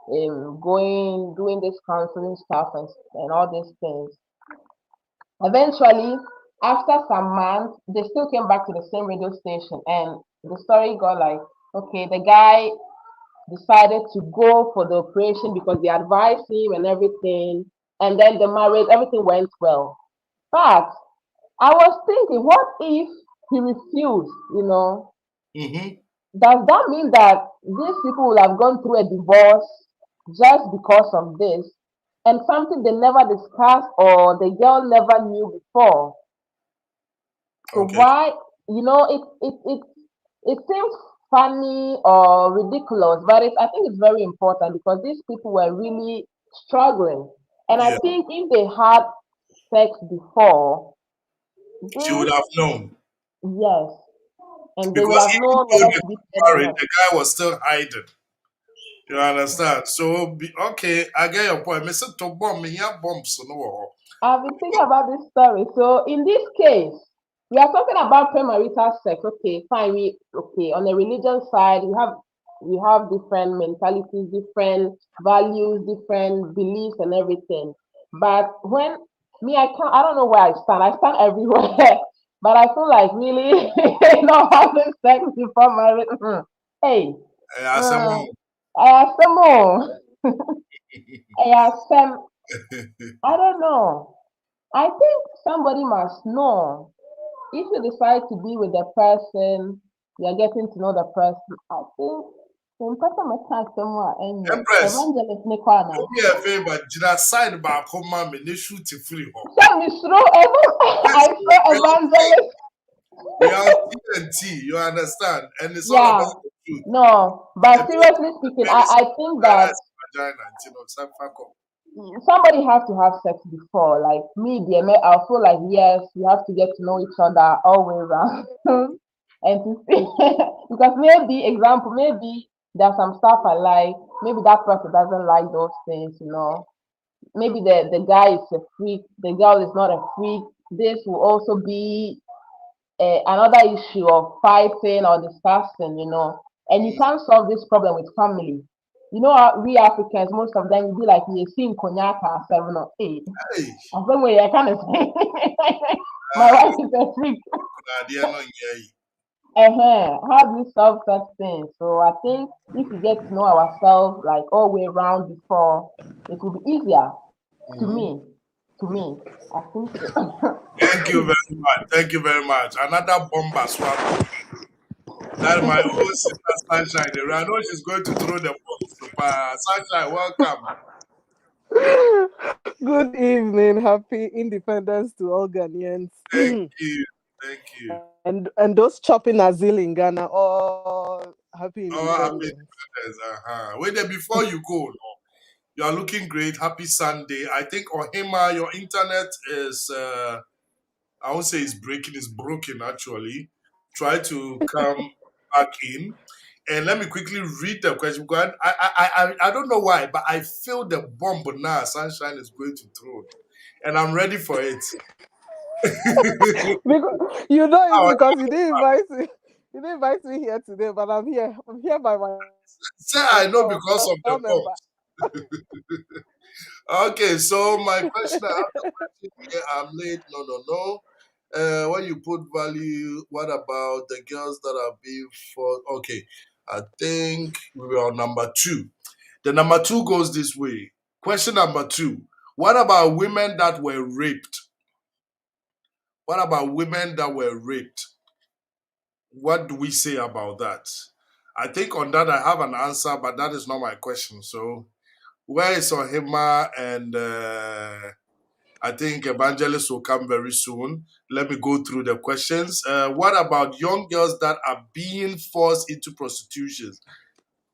doing this counseling stuff and all these things. Eventually, after some months, they still came back to the same radio station, and the story got like, okay, the guy decided to go for the operation because they advised him and everything, and then the marriage, everything went well. But I was thinking, what if he refused? Does that mean that these people will have gone through a divorce just because of this? And something they never discussed or the girl never knew before. So Okay. why, it seems funny or ridiculous, but I think it's very important because these people were really struggling. And I Yeah. think if they had sex before, She would have known. yes, and they would Because have even known though whether they to be got married, pregnant. the guy was still hiding. You understand? So, okay, I get your point. Mr. To bomb me, yeah, bombs. No. I've been thinking about this story. So in this case, we are talking about premarital sex. Okay, fine. Okay, on the religion side, we have different mentalities, different values, different beliefs, and everything. But when me, I don't know where I stand. I stand everywhere. But I feel like really not having sex before marriage. Hey, Someone. I have some more. I have some. I don't know. I think somebody must know. If you decide to be with the person, you're getting to know the person. I think the person must have someone and Empress, evangelist Nikwana. do me a favor. Jira side back home, man. Me shoot free home. So Miss Ro, I saw evangelist. We are TNT. You understand? And it's all Yeah, about the truth. no, but seriously speaking, I think that Vagina, you know, some fuck up. somebody has to have sex before. Like me, dear, I feel like yes, you have to get to know each other all the way around, and to see because maybe there's some stuff I like. Maybe that person doesn't like those things. Maybe the guy is a freak, the girl is not a freak. This will also be another issue of fighting or discussing. and you can't solve this problem with family. You know, we Africans, most of them will be like, you see, Konyaka, 7 or 8. Hey, And when we kind of my uh, wife is a freak. they are not here. How do you solve such things? So I think if we get to know ourselves like all the way around before, it will be easier to Mhm. me. To me, I think so. Thank you very much. Thank you very much. Another bomber swap. That my own sister Sunshine. I know she's going to throw the bombs. Sunshine, welcome. Good evening. Happy independence to all Ghanaians. Thank you. Thank you. and those chopping Azil in Ghana, all happy Oh, happy independence. Independence. Wait there before you go. No, you are looking great. Happy Sunday. I think Ohima, your internet is I won't say it's breaking, it's broken actually. Try to come back in. And let me quickly read the question because I don't know why, but I feel the bomb now Sunshine is going to throw. And I'm ready for it. Because you know it's Oh, because you didn't invite me. You didn't invite me here today, but I'm here. I'm here by say I know myself. because of the All member. bombs. Okay, so my question, I have the question here. I'm late. No, no, no. When you put value, what about the girls that are being for? Okay, I think we were on number 2. The number 2 goes this way. Question number 2. What about women that were raped? What about women that were raped? What do we say about that? I think on that I have an answer, but that is not my question. So where is Ohima and I think Evangelist will come very soon. Let me go through the questions. What about young girls that are being forced into prostitution?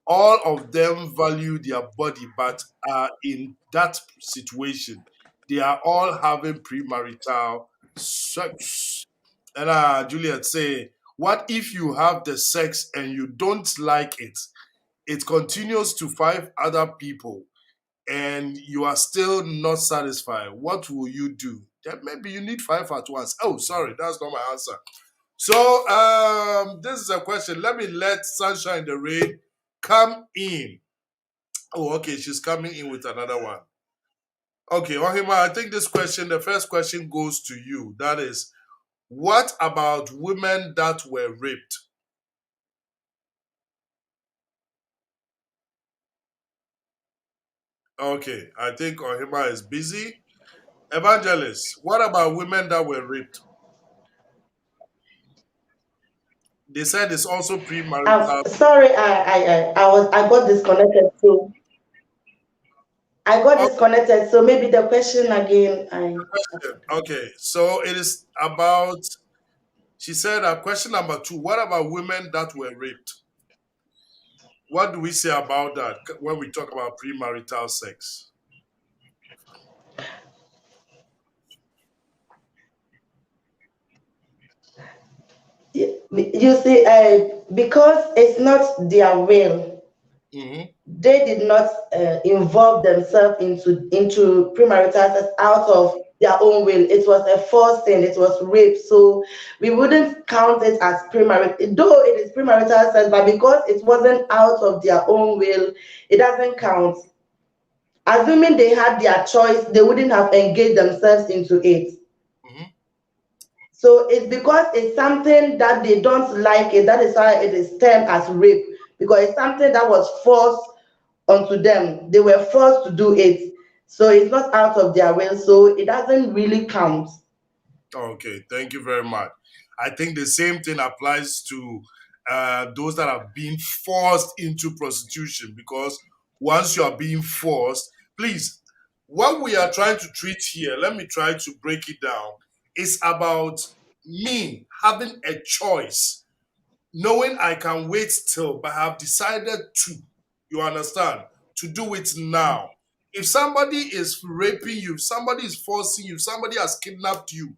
All of them value their body, but are in that situation. They are all having premarital sex. And Juliet say, what if you have the sex and you don't like it? It continues to 5 other people and you are still not satisfied. What will you do? Then maybe you need 5 at once. Oh, sorry, that's not my answer. So this is a question. Let me let Sunshine the Rain come in. Oh, okay, she's coming in with another one. Okay, Ohima, I think this question, the first question goes to you. That is, what about women that were raped? Okay, I think Ohima is busy. Evangelist, what about women that were raped? They said it's also premarital. Sorry, I got disconnected. So I got Okay, disconnected. So maybe the question again. I forgot. okay, so it is about, she said, question number 2, what about women that were raped? What do we say about that when we talk about premarital sex? You see, because it's not their will, Hmm. they did not involve themselves into premarital sex out of their own will. It was a forced thing. It was rape. So we wouldn't count it as premarital, though it is premarital sex, but because it wasn't out of their own will, it doesn't count. Assuming they had their choice, they wouldn't have engaged themselves into it. Hmm. So it's because it's something that they don't like it. That is why it is termed as rape, because it's something that was forced onto them. They were forced to do it. So it's not out of their will. So it doesn't really count. Okay, thank you very much. I think the same thing applies to those that are being forced into prostitution because once you are being forced, please, what we are trying to treat here, let me try to break it down, is about me having a choice, knowing I can wait till, but have decided to, you understand, to do it now. If somebody is raping you, if somebody is forcing you, if somebody has kidnapped you,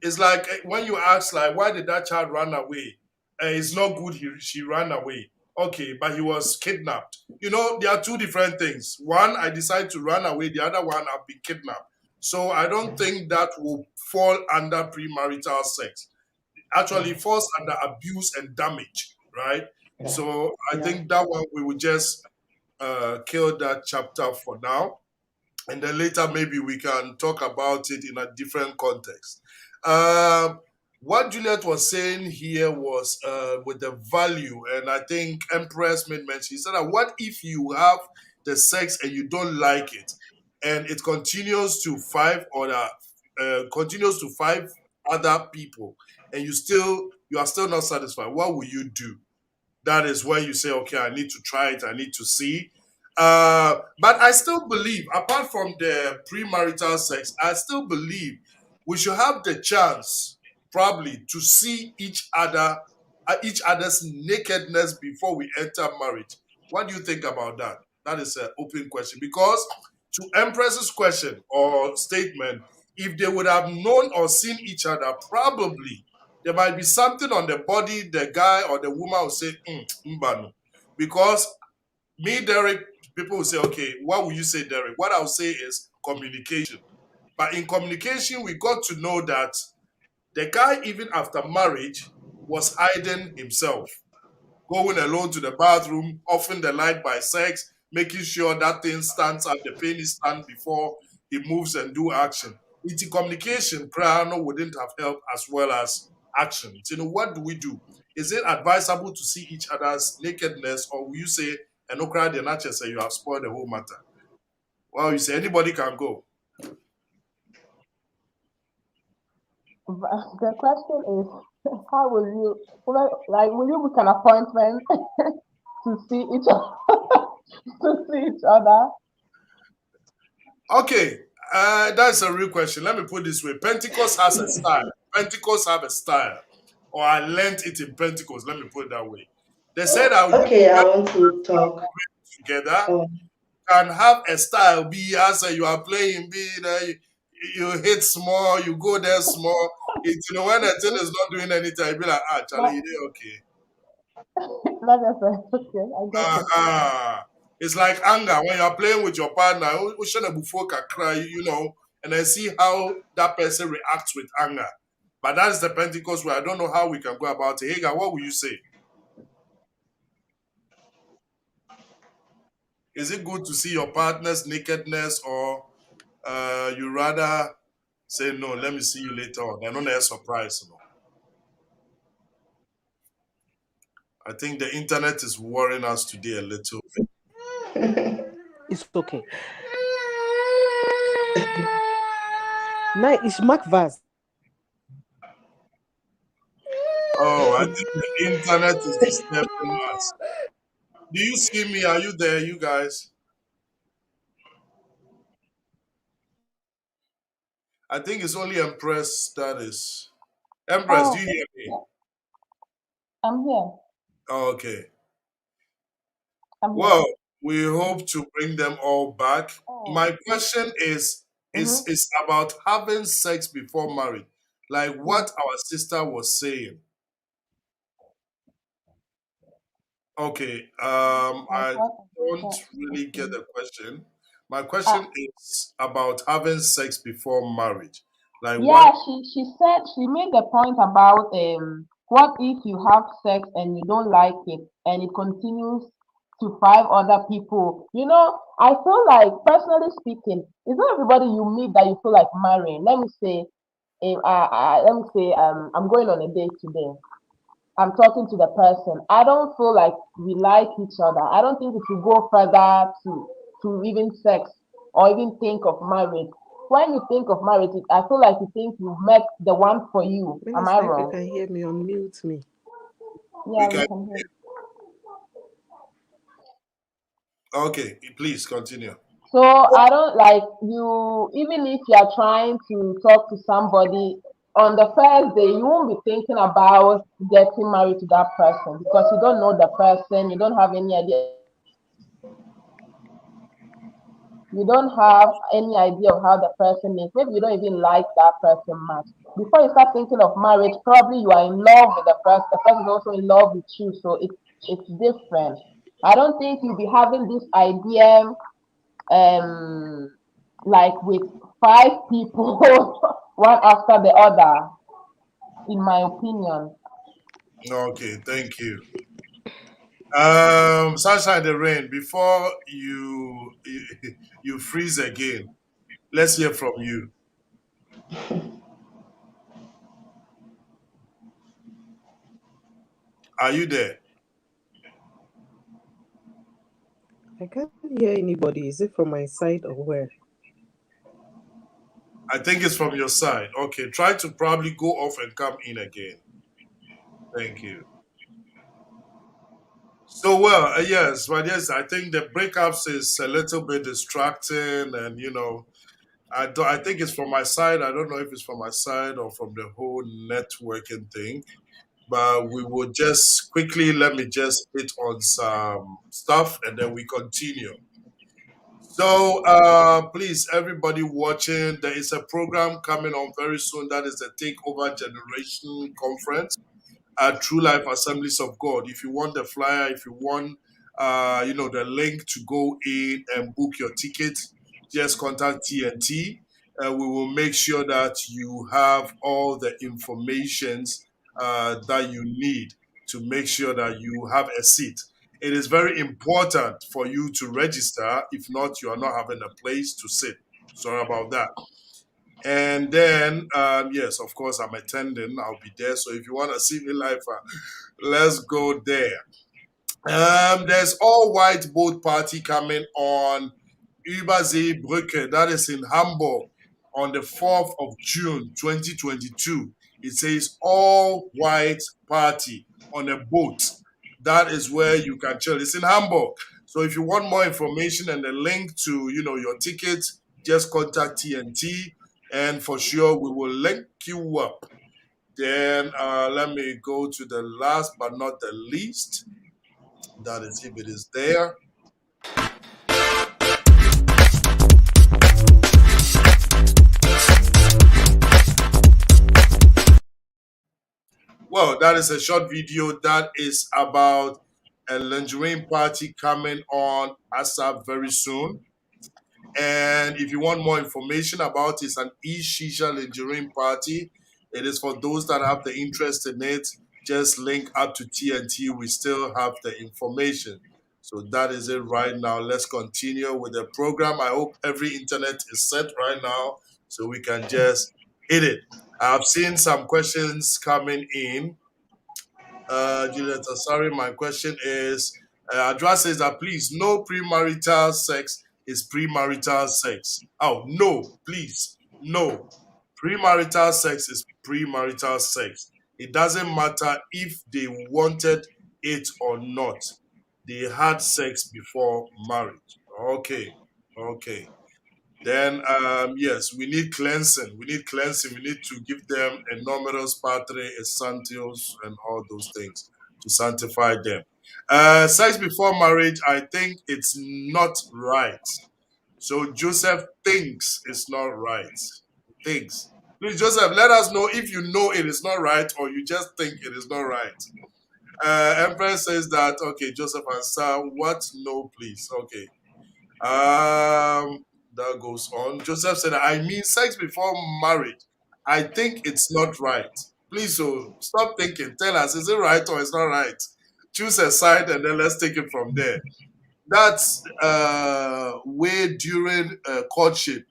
it's like when you ask, like, why did that child run away? It's not good. She ran away. Okay, but he was kidnapped. You know, there are two different things. One, I decide to run away. The other one, I've been kidnapped. So I don't think that will fall under premarital sex. Actually, it falls under abuse and damage, right? So I Yeah. think that one we will just kill that chapter for now, and then later maybe we can talk about it in a different context. What Juliet was saying here was with the value, and I think Empress made mention. He said that what if you have the sex and you don't like it, and it continues to five other people, and you are still not satisfied? What will you do? That is when you say, okay, I need to try it, I need to see. But I still believe, apart from the premarital sex, I still believe we should have the chance, probably, to see each other's nakedness before we enter marriage. What do you think about that? That is an open question. Because to Empress's question or statement, if they would have known or seen each other, probably there might be something on the body, the guy or the woman will say, mbano. Because me, Derek, people will say, okay, what will you say, Derek? What I'll say is communication. But in communication, we got to know that the guy, even after marriage, was hiding himself, going alone to the bathroom, offing the light by sex, making sure that thing stands up, the penis stand before he moves and do action. It's communication, Krano wouldn't have helped as well as action. What do we do? Is it advisable to see each other's nakedness, or will you say, and no cry the nature say you have spoiled the whole matter? Well, you say anybody can go. The question is, how will you, will you book an appointment to see each to see each other? Okay, that's a real question. Let me put it this way: Pentecost has a style. Pentecost have a style, or I learned it in Pentecost. Let me put it that way. They said that you Okay, I want to talk. together Oh, can have a style. Be as you are playing, be there, you hit small, you go there small. It's when a thing is not doing anything, you be like, Charlie, But you did okay. let us say, okay, I get it. Uh-huh. It's like anger when you're playing with your partner. We shouldn't before cry, and then see how that person reacts with anger. But that's the Pentecost where I don't know how we can go about it. Hagar, what will you say? Is it good to see your partner's nakedness, or you rather say no? Let me see you later on. I know that's a surprise. I think the internet is worrying us today a little bit. It's okay. Now it's Mark Vaz. Oh, I think the internet is disturbing us. Do you see me? Are you there, you guys? I think it's only Empress that is. Empress, do Oh, you hear me? yeah, I'm here. Oh, okay. I'm here. Well, we hope to bring them all back. Oh, My question is mm-hmm. is about having sex before marriage, like Mm. what our sister was saying. Okay, I I thought don't that really get okay. the question. My question Ah, is about having sex before marriage. Like what? yeah, she said she made the point about what if you have sex and you don't like it and it continues to five other people. I feel like personally speaking, it's not everybody you meet that you feel like marrying. Let me say, I'm going on a date today. I'm talking to the person. I don't feel like we like each other. I don't think it will go further to even sex or even think of marriage. When you think of marriage, I feel like you think you've met the one for you. Am I Minister, if you wrong? can hear me, unmute me. We Yeah, we can. can hear. Okay, please continue. So I don't like you, even if you are trying to talk to somebody on the first day, you won't be thinking about getting married to that person because you don't know the person, you don't have any idea. You don't have any idea of how the person is. Maybe you don't even like that person much. Before you start thinking of marriage, probably you are in love with the person. The person is also in love with you, so it's different. I don't think you'll be having this idea um like with five people one after the other, in my opinion. Okay, thank you. Sunshine the rain. Before you freeze again, let's hear from you. Are you there? I can't hear anybody. Is it from my side or where? I think it's from your side. Okay, try to probably go off and come in again. Thank you. So well, yes, but yes, I think the breakups is a little bit distracting, and I think it's from my side. I don't know if it's from my side or from the whole networking thing, but we will just quickly let me just hit on some stuff and then we continue. So please, everybody watching, there is a program coming on very soon. That is the Takeover Generation Conference at True Life Assemblies of God. If you want the flyer, if you want, the link to go in and book your ticket, just contact TNT. We will make sure that you have all the informations that you need to make sure that you have a seat. It is very important for you to register. If not, you are not having a place to sit. Sorry about that. And then, yes, of course, I'm attending. I'll be there. So if you want to see me live, let's go there. There's all white boat party coming on Überseebrücke. That is in Hamburg on the 4th of June, 2022. It says all white party on a boat. That is where you can chill. It's in Hamburg. So if you want more information and a link to, your tickets, just contact TNT and for sure we will link you up. Then let me go to the last but not the least. That is if it is there. Well, that is a short video that is about a lingerie party coming on ASAP very soon. And if you want more information about it, it's an e-shisha lingerie party. It is for those that have the interest in it. Just link up to TNT. We still have the information. So that is it right now. Let's continue with the program. I hope every internet is set right now so we can just hit it. I've seen some questions coming in. Juliet, sorry, my question is Adra says that please, no premarital sex is premarital sex. Oh, no, please, no. Premarital sex is premarital sex. It doesn't matter if they wanted it or not. They had sex before marriage. Okay, okay. Then, yes, we need cleansing. We need cleansing. We need to give them a numerous patre, a santios, and all those things to sanctify them. Sex before marriage, I think it's not right. So Joseph thinks it's not right. Thinks. Please, Joseph, let us know if you know it is not right or you just think it is not right. Empress says that, okay, Joseph answer, what? No, please. Okay. That goes on. Joseph said, I mean, sex before marriage. I think it's not right. Please, so stop thinking. Tell us, is it right or it's not right? Choose a side and then let's take it from there. That's way during courtship.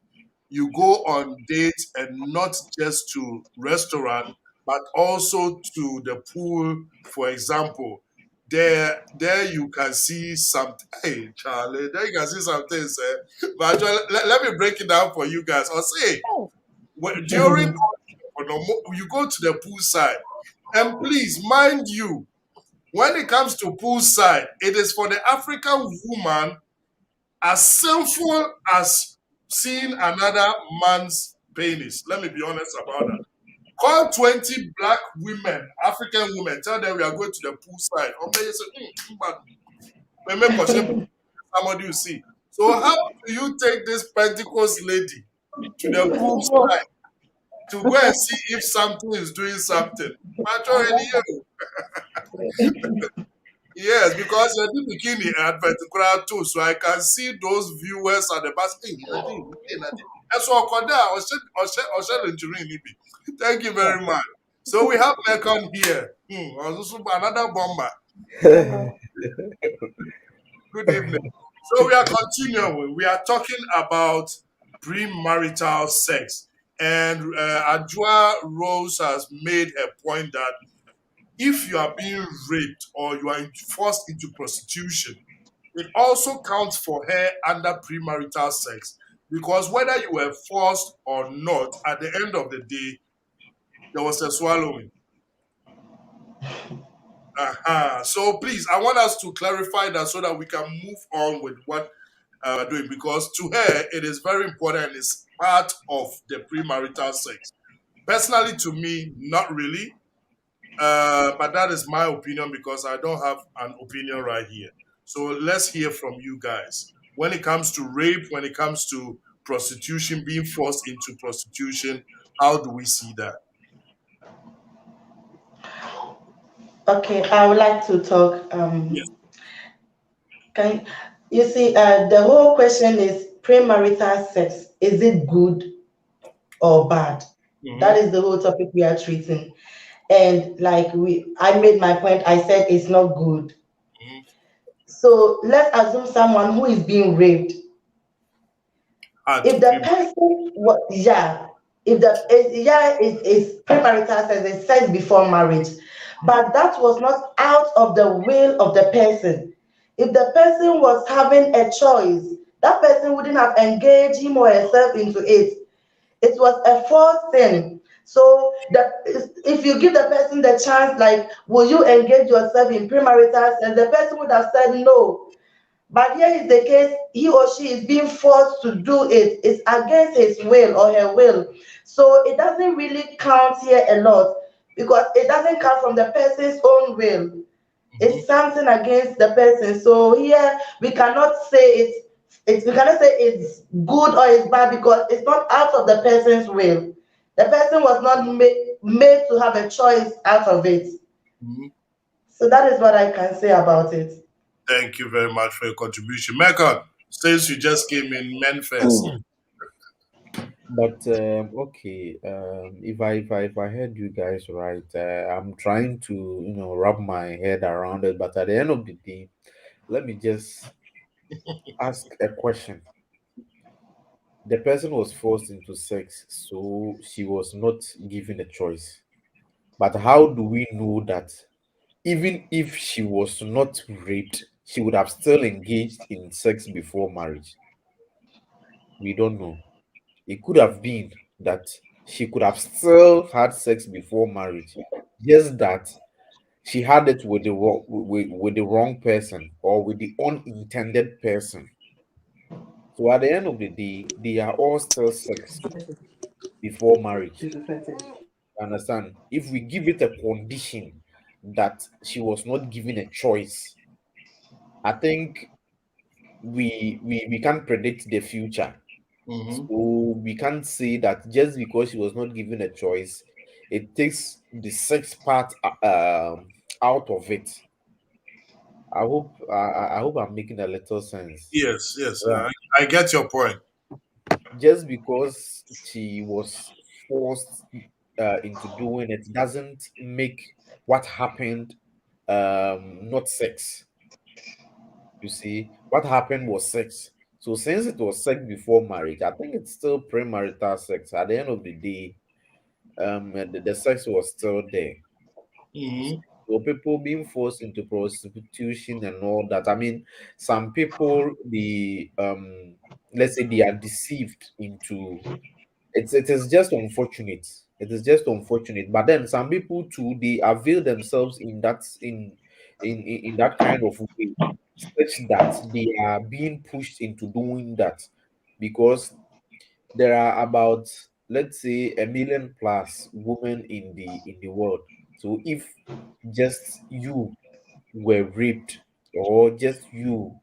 You go on dates and not just to restaurant, but also to the pool, for example. There you can see some. Hey, Charlie, there you can see some things. But actually, let me break it down for you guys. I'll say during you go to the pool side, and please mind you, when it comes to pool side, it is for the African woman as sinful as seeing another man's penis. Let me be honest about that. Call 20 black women, African women, tell them we are going to the pool side. Or maybe say, somebody you see. So how do you take this Pentecost lady to the pool side to go and see if something is doing something? Yes, because I did bikini advert crowd too, so I can see those viewers at the back. Hey, Nadine, hey, Nadine. And so thank you very much. So we have Mekon here. Also another bomber. Hello. Good evening. So we are continuing. We are talking about premarital sex. And Ajua Rose has made a point that if you are being raped or you are forced into prostitution, it also counts for her under premarital sex because whether you were forced or not, at the end of the day, there was a swallowing. So please, I want us to clarify that so that we can move on with what we're doing because to her it is very important and it's part of the premarital sex. Personally, to me, not really. But that is my opinion because I don't have an opinion right here. So let's hear from you guys. When it comes to rape, when it comes to prostitution, being forced into prostitution, how do we see that? Okay, I would like to talk. Yes. Can you see? The whole question is premarital sex. Is it good or bad? That Mm-hmm. is the whole topic we are treating. And like I made my point. I said it's not good. Mm-hmm. So let's assume someone who is being raped. Had If the premarital. person, what, yeah, if the yeah is premarital sex, is sex before marriage, but that was not out of the will of the person. If the person was having a choice, that person wouldn't have engaged him or herself into it. It was a forced thing. So if you give the person the chance, like, will you engage yourself in premarital sex? The person would have said no. But here is the case, he or she is being forced to do it. It's against his will or her will. So it doesn't really count here a lot because it doesn't come from the person's own will. Mm-hmm. It's something against the person. So here we cannot say it's we cannot say it's good or it's bad because it's not out of the person's will. The person was not made to have a choice out of it. Mm-hmm. So that is what I can say about it. Thank you very much for your contribution. Mecca, since you just came in, men first. But okay, if I heard you guys right, I'm trying to wrap my head around it. But at the end of the day, let me just ask a question. The person was forced into sex, so she was not given a choice. But how do we know that even if she was not raped, she would have still engaged in sex before marriage? We don't know. It could have been that she could have still had sex before marriage, just that she had it with with the wrong person or with the unintended person. So at the end of the day, they are all still sex before marriage. Understand? If we give it a condition that she was not given a choice, I think we can't predict the future. Mm-hmm. So we can't say that just because she was not given a choice, it takes the sex part out of it. I hope I'm making a little sense. Yes, yes, Yeah. I get your point. Just because she was forced into doing it doesn't make what happened not sex. You see, what happened was sex. So since it was sex before marriage, I think it's still premarital sex. At the end of the day, the sex was still there. Mm-hmm. So people being forced into prostitution and all that. I mean, some people the let's say they are deceived into it is just unfortunate. It is just unfortunate. But then some people too they avail themselves in that in that kind of way, such that they are being pushed into doing that because there are about, let's say, a million plus women in the world. So if just you were raped or just you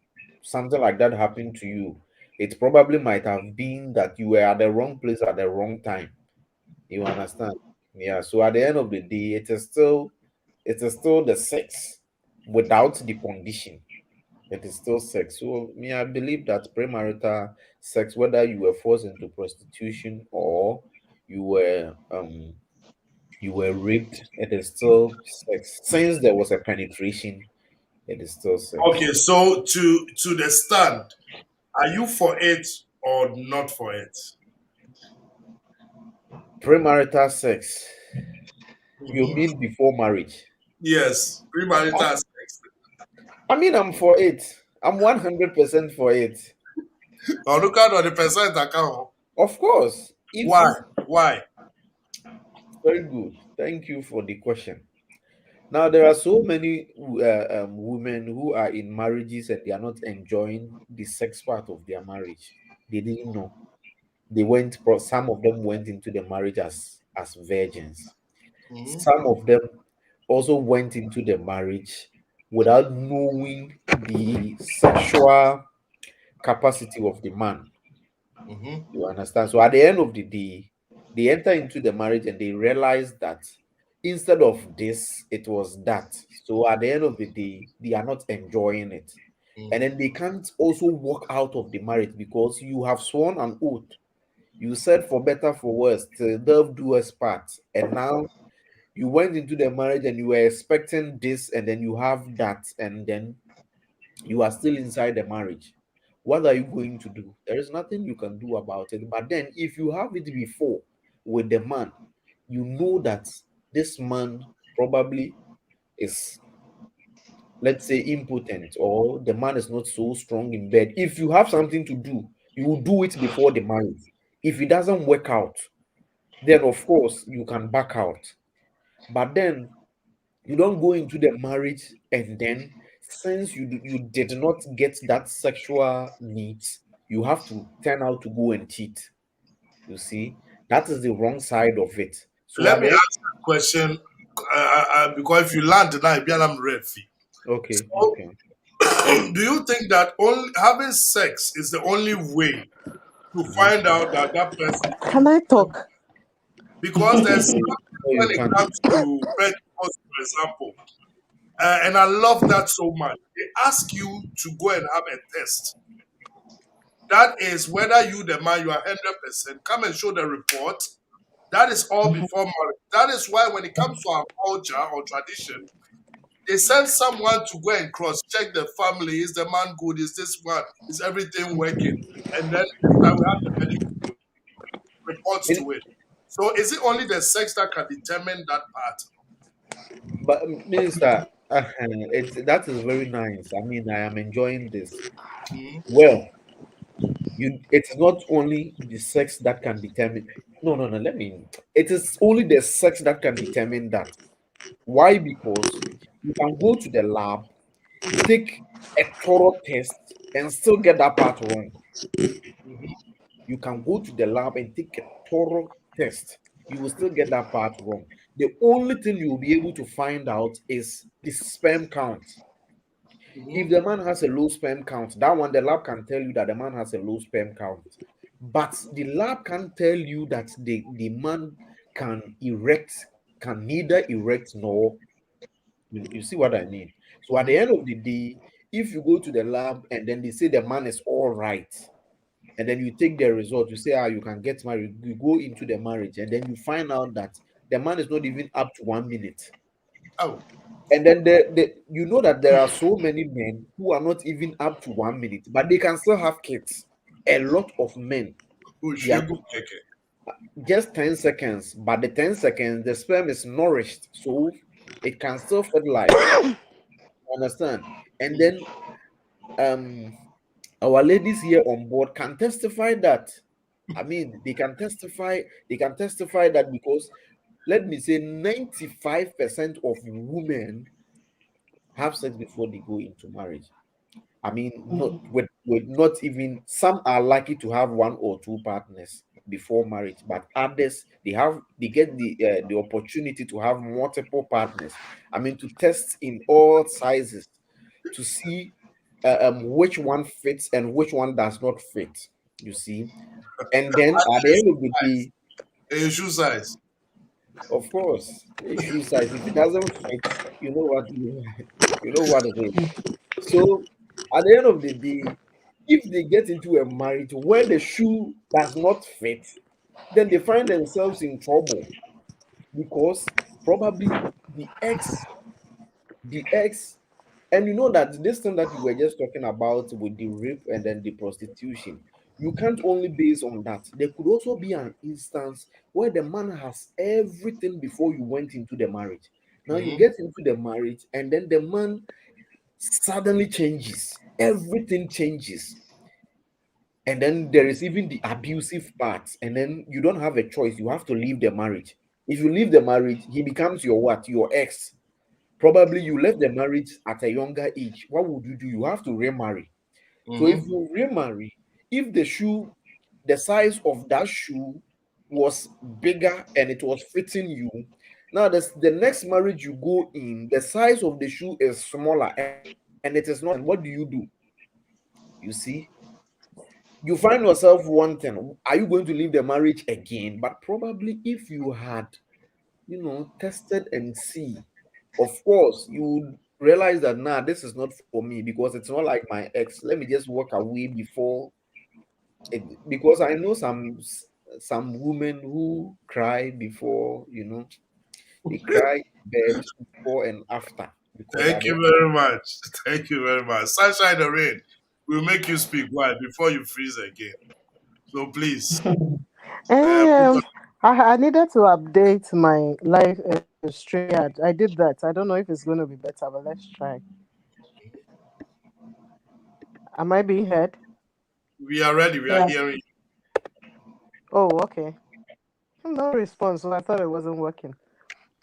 something like that happened to you, it probably might have been that you were at the wrong place at the wrong time. You understand? Yeah. So at the end of the day, it is still the sex without the condition. It is still sex. So me, I believe that premarital sex, whether you were forced into prostitution or you were you were raped, it is still sex. Since there was a penetration, it is still sex. Okay, so to the stand, are you for it or not for it? Premarital sex. You Mhm. mean before marriage? Yes, premarital sex. I mean, I'm for it. I'm 100% for it. Now look at the percent account. Of course. If Why? you Why? very good. Thank you for the question. Now there are so many women who are in marriages and they are not enjoying the sex part of their marriage. They didn't know. Some of them went into the marriage as virgins. Mhm. Some of them also went into the marriage without knowing the sexual capacity of the man. Mhm. You understand? So at the end of the day, they enter into the marriage and they realize that instead of this, it was that. So at the end of the day, they are not enjoying it. And Mhm. then they can't also walk out of the marriage because you have sworn an oath. You said for better, for worse, till death do us part. And now you went into the marriage and you were expecting this, and then you have that, and then you are still inside the marriage. What are you going to do? There is nothing you can do about it. But then, if you have it before with the man, you know that this man probably is, let's say, impotent, or the man is not so strong in bed. If you have something to do, you will do it before the marriage. If it doesn't work out, then of course you can back out. But then you don't go into the marriage, and then since you did not get that sexual needs, you have to turn out to go and cheat. You see, that is the wrong side of it. So Let at me the end, ask a question, because if you land tonight, be I'm ready. okay, So, okay. do you think that only having sex is the only way to Mhm. find out that that person is Can I talk? because there's No, something no, when you it can't. comes to Pentecost, for example, and I love that so much. They ask you to go and have a test. That is whether you, the man, you are 100%. Come and show the report. That is all before marriage. That is why when it comes to our culture or tradition, they send someone to go and cross check the family. Is the man good? Is this one? Is everything working? And then this time we have the medical reports In, to it. So is it only the sex that can determine that part? but Minister, that is very nice. I mean, I am enjoying this. Mhm. Well, it's not only the sex that can determine. No, no, no. Let me. It is only the sex that can determine that. Why? Because you can go to the lab, take a thorough test, and still get that part wrong. Mhm. You can go to the lab and take a thorough test. You will still get that part wrong. The only thing you will be able to find out is the sperm count. If Mhm. the man has a low sperm count, that one the lab can tell you that the man has a low sperm count. But the lab can't tell you that the man can erect, can neither erect nor. You see what I mean? So at the Mhm. end of the day, if you go to the lab and then they say the man is all right, and then you take the result, you say, you can get married, you go into the marriage, and then you find out that the man is not even up to 1 minute. Oh, And then you know that there are so many men who are not even up to 1 minute, but they can still have kids. A lot of men, they are Ushegu Keke. just 10 seconds, but the 10 seconds, the sperm is nourished, so it can still fertilize. Understand? And then um our ladies here on board can testify that. I mean, they can testify that because let me say 95% of women have sex before they go into marriage. I mean, not with not even some are lucky to have one or two partners before marriage, but others they get the opportunity to have multiple partners. I mean, to test in all sizes to see which one fits and which one does not fit. You see, and then at the end of the day, A shoe size. of course, a shoe size. If it doesn't fit, you know what you know what it is. So at the end of the day, if they get into a marriage where the shoe does not fit, then they find themselves in trouble because probably the ex And you know that this thing that you were just talking about with the rape and then the prostitution, you can't only base on that. There could also be an instance where the man has everything before you went into the marriage. Now you Mm-hmm. get into the marriage, and then the man suddenly changes. Everything changes. And then there is even the abusive part. And then you don't have a choice. You have to leave the marriage. If you leave the marriage, he becomes your what? Your ex. Probably you left the marriage at a younger age. What would you do? You have to remarry. So if Mm-hmm. you remarry, if the shoe, the size of that shoe was bigger and it was fitting you, now the next marriage you go in, the size of the shoe is smaller and it is not fitting. What do? You see, you find yourself wanting. Are you going to leave the marriage again? But probably if you had, tested and see, of course, you would realize that nah, this is not for me because it's not like my ex. Let me just walk away before it, because I know some women who cry before, they cry in bed before and after because at Thank the you end of very much. Thank you very much. Sunshine and rain will make you speak wide before you freeze again. So please, put Um, on. I needed to update my live StreamYard. I did that. I don't know if it's going to be better, but let's try. Am I being heard? We are ready. We are Yeah. hearing. Oh, okay. No response, so I thought it wasn't working.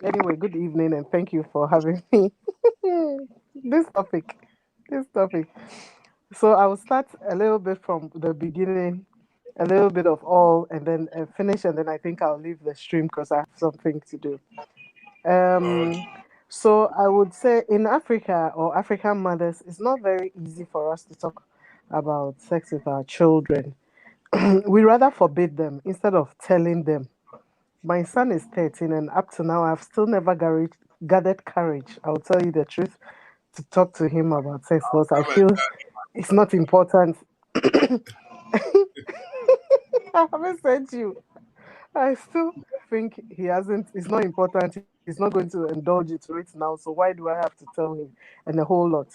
Anyway, good evening and thank you for having me. this topic, this topic. So I will start a little bit from the beginning, a little bit of all, and then finish, and then I think I'll leave the stream because I have something to do. Okay. Um, so I would say in Africa or African mothers, it's not very easy for us to talk about sex with our children. We rather forbid them instead of telling them. My son is 13, and up to now, I've still never gathered courage. I'll tell you the truth to talk to him about sex because I Come feel it's not important. I haven't sent you. I still think he hasn't. It's not important. He's not going to indulge it right now. So why do I have to tell him? And a whole lot.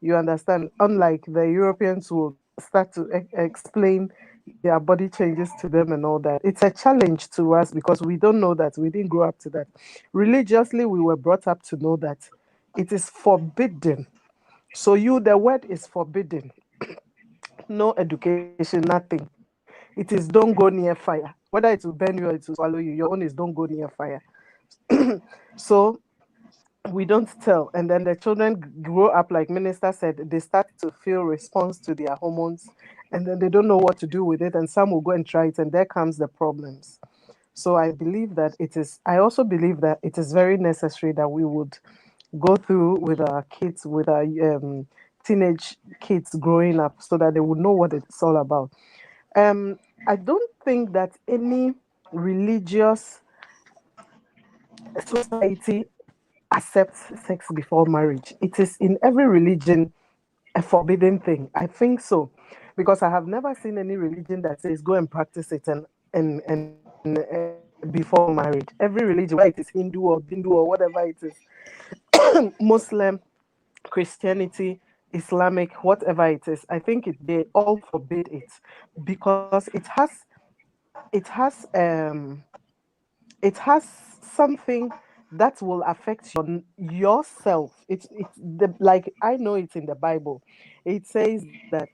You understand? Unlike the Europeans who will start to explain their body changes to them and all that. It's a challenge to us because we don't know that. We didn't grow up to that. Religiously, we were brought up to know that it is forbidden. So the word is forbidden. No education, nothing. It is don't go near fire. Whether it will burn you or it will swallow you, your own is don't go near fire. So we don't tell. And then the children grow up, like Minister said, they start to feel response to their hormones and then they don't know what to do with it. And some will go and try it, and there comes the problems. So I also believe that it is very necessary that we would go through with our kids, with our teenage kids growing up so that they would know what it's all about. Um, I don't think that any religious society accepts sex before marriage. It is in every religion a forbidden thing. I think so, because I have never seen any religion that says go and practice it and before marriage. Every religion, whether it is Hindu or Bindu or whatever it is, Muslim, Christianity, Islamic, whatever it is, I think they all forbid it because it has it has something that will affect yourself. It's the like I know it's in the Bible. It says that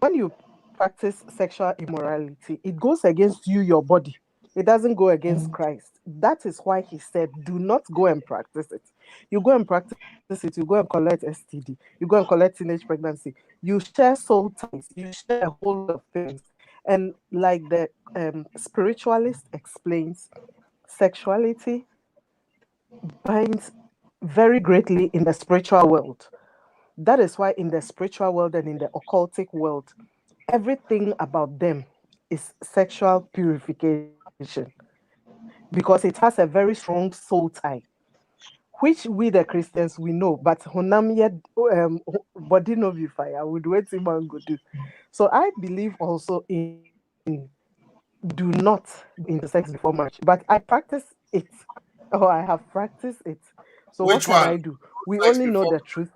when you practice sexual immorality, it goes against you, your body. It doesn't go against Christ. That is why he said, do not go and practice it. You go and practice it, you go and collect STD, you go and collect teenage pregnancy, you share soul ties, you share a whole lot of things. And like the spiritualist explains, sexuality binds very greatly in the spiritual world. That is why in the spiritual world and in the occultic world, everything about them is sexual purification because it has a very strong soul tie, which we the Christians we know, but honam yet body no be fire would wait him and go do. So I believe also in do not go into sex before marriage, but I practice it or I have practiced it. So what Which can one? I do? We Sex only know before. the truth.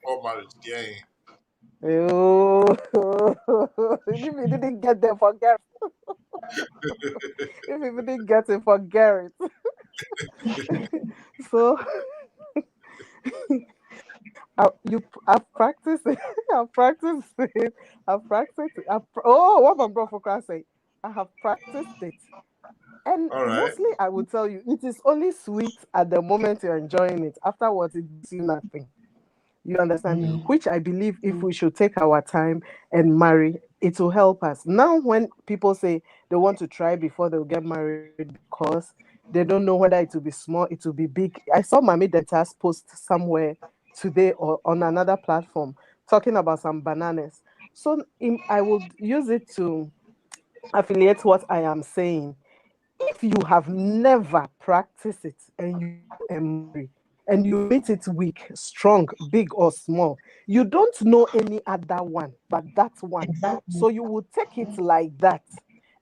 before marriage. Yeah. Oh, if you didn't get there, forget. If you didn't get it, forget it. So I've practiced it. I've practiced it. I've practiced it. Oh, what my brother say? I have practiced it. And All right. mostly, I will tell you, it is only sweet at the moment you're enjoying it. Afterwards, it gives you nothing. You understand? Mm. Which I believe if we should take our time and marry, it will help us. Now, when people say they want to try before they'll get married because they don't know whether it will be small, it will be big. I saw Mami Denta's post somewhere today or on another platform talking about some bananas. So I would use it to affiliate what I am saying. If you have never practiced it and you go and marry and you meet it weak, strong, big or small, you don't know any other one but that one. Exactly. So you will take it like that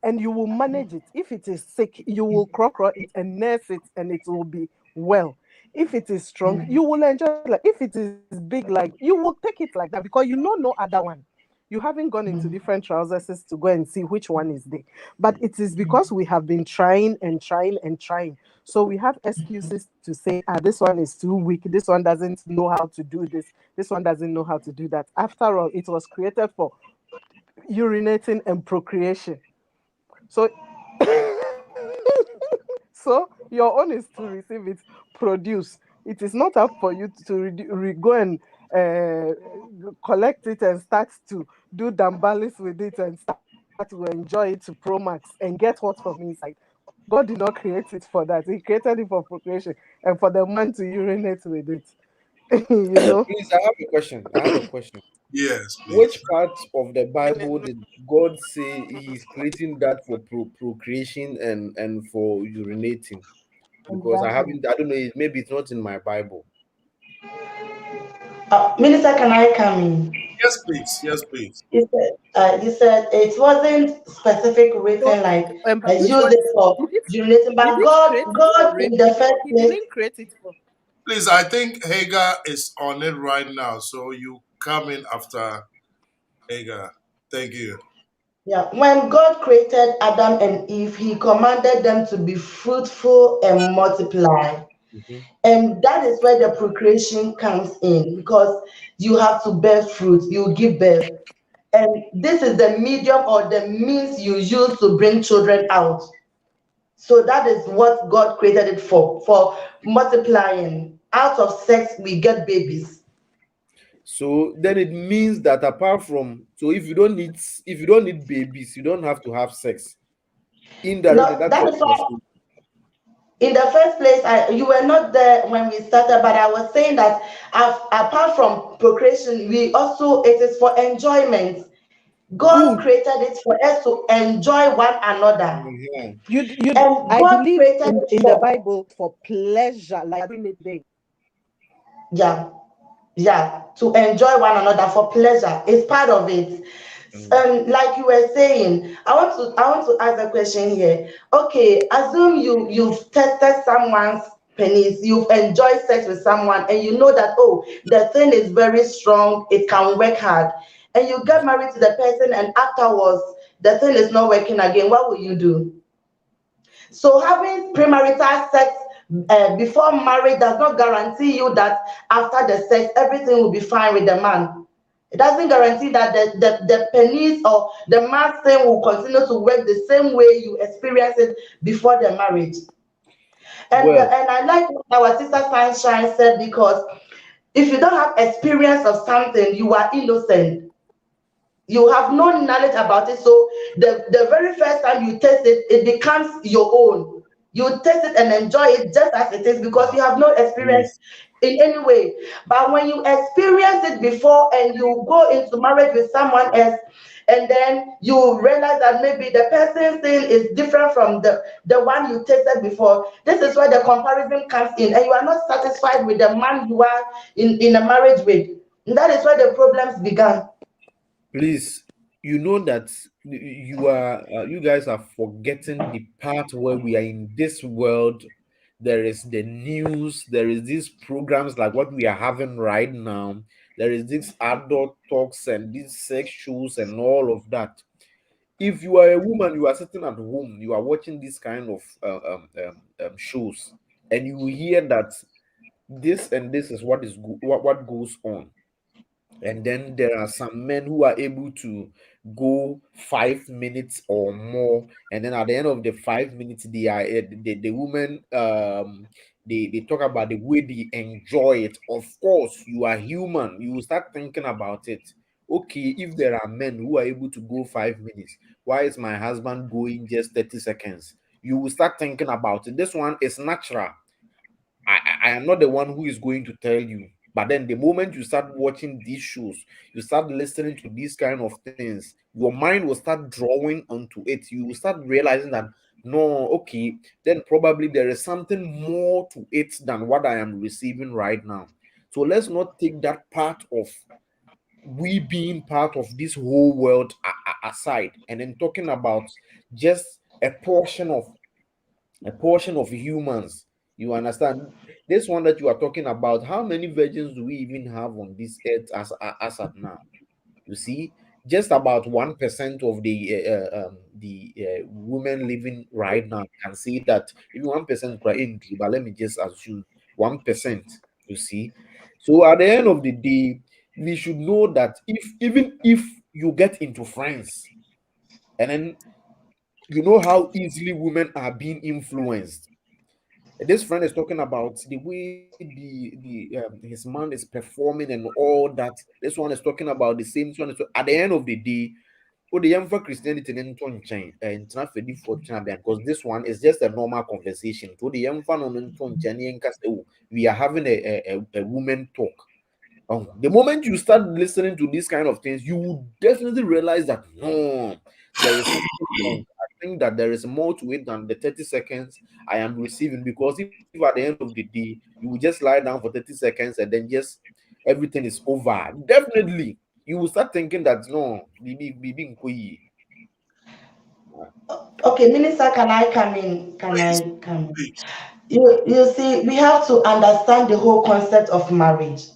and you will manage it. If it is sick, you will crock it and nurse it and it will be well. If it is strong, you will enjoy it. Like if it is big, like you will take it like that because you know no other one. You haven't gone into different trousers to go and see which one is there. But it is because we have been trying and trying and trying. So we have excuses to say, this one is too weak. This one doesn't know how to do this. This one doesn't know how to do that. After all, it was created for urinating and procreation. So, so your own is to receive it, produce. It is not up for you to go and collect it and start to do dambalis with it and start to enjoy it to pro max and get what from inside. God did not create it for that. He created it for procreation and for the man to urinate with it. you know. Please, I have a question. I have a question. Yes, Which please. part of the Bible did God say He's creating that for procreation and for urinating? Because I Exactly. haven't, I don't know, maybe it's not in my Bible. Minister, can I come in? Yes, please. Yes, please. He said it wasn't specific So, written like which use one it is for urinating, did but it God, create it God for in the raping? first He place, didn't create it for. Please, I think Hagar is on it right now. So you come in after Hagar. Thank you. yeah, when God created Adam and Eve, He commanded them to be fruitful and multiply. Mhm. And that is where the procreation comes in because you have to bear fruit, you give birth. And this is the medium or the means you use to bring children out. So that is what God created it for multiplying. Out of sex, we get babies. So then it means that apart from, so if you don't need babies, you don't have to have sex. Indirectly, No, that's that what is you're why saying. in the first place, you were not there when we started, but I was saying that apart from procreation, we also, it is for enjoyment. God Good. created it for us to enjoy one another. Mhm. And I God believe created it in the for, Bible for pleasure, like doing it today. yeah, yeah, to enjoy one another for pleasure. It's part of it. Mm. Like you were saying, I want to ask a question here. Okay, assume you've tested someone's penis, you've enjoyed sex with someone, and you know that oh, the thing is very strong, it can work hard, and you get married to the person, and afterwards the thing is not working again. What will you do? So having premarital sex before marriage does not guarantee you that after the sex everything will be fine with the man. It doesn't guarantee that the penis or the man's thing will continue to work the same way you experience it before the marriage. Well, And I like what our sister Sunshine said because if you don't have experience of something, you are innocent. You have no knowledge about it, so the very first time you taste it, it becomes your own. You taste it and enjoy it just as it is because you have no experience please. in any way. But when you experience it before and you go into marriage with someone else, and then you realize that maybe the person's thing is different from the one you tasted before, this is where the comparison comes in, and you are not satisfied with the man you are in a marriage with. And that is where the problems began. Please, you know that you guys are forgetting the part where we are in this world. There is the news, there is these programs like what we are having right now. There is this adult talks and these sex shows and all of that. If you are a woman, you are sitting at home, you are watching this kind of shows, and you hear that this and this is what goes on, and then there are some men who are able to go 5 minutes or more, and then at the end of the 5 minutes, they are the women, they talk about the way they enjoy it. Of course, you are human, you will start thinking about it. Okay, if there are men who are able to go 5 minutes, why is my husband going just 30 seconds? You will start thinking about it. This one is natural. I am not the one who is going to tell you. But then the moment you start watching these shows, you start listening to these kind of things, your mind will start drawing onto it. You will start realizing that no, okay, then probably there is something more to it than what I am receiving right now. So let's not take that part of we being part of this whole world aside, and then talking about just a portion of humans. You understand? This one that you are talking about, how many virgins do we even have on this earth as at now? You see, just about 1% of the women living right now can say that. Even 1% in, but let me just assume 1%. You see, so at the end of the day, we should know that even if you get into friends, and then you know how easily women are being influenced. This friend is talking about the way his man is performing and all that. This one is talking about the same. This one is at the end of the day, oh, the young for Christianity and because this one is just a normal conversation. To the young fan on we are having a woman talk. The moment you start listening to these kind of things, you will definitely realize that no, there is something wrong. I think that there is more to it than the 30 seconds I am receiving. Because if at the end of the day you will just lie down for 30 seconds and then just everything is over, definitely you will start thinking that no, bibi nkoyi. Okay, Minister, can I come in? Can Please, I come in? please. You see, we have to understand the whole concept of marriage.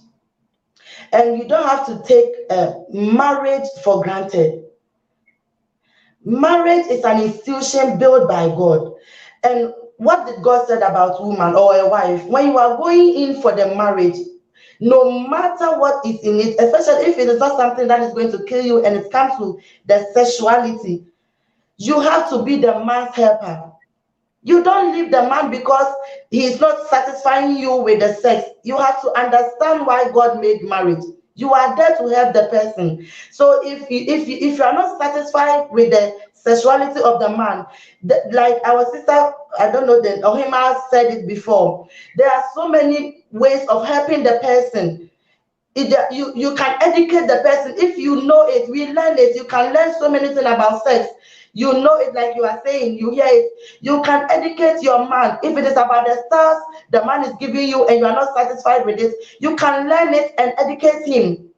And you don't have to take marriage for granted. Marriage is an institution built by God. And what did God said about woman or a wife? When you are going in for the marriage, no matter what is in it, especially if it is not something that is going to kill you and it comes to the sexuality, you have to be the man's helper. You don't leave the man because he is not satisfying you with the sex. You have to understand why God made marriage. You are there to help the person. So if you are not satisfied with the sexuality of the man, like our sister, I don't know, the Ohima said it before. There are so many ways of helping the person. You can educate the person if you know it. We learn it. You can learn so many things about sex. You know it, like you are saying, you hear it. You can educate your man. If it is about the stars the man is giving you and you are not satisfied with it, you can learn it and educate him.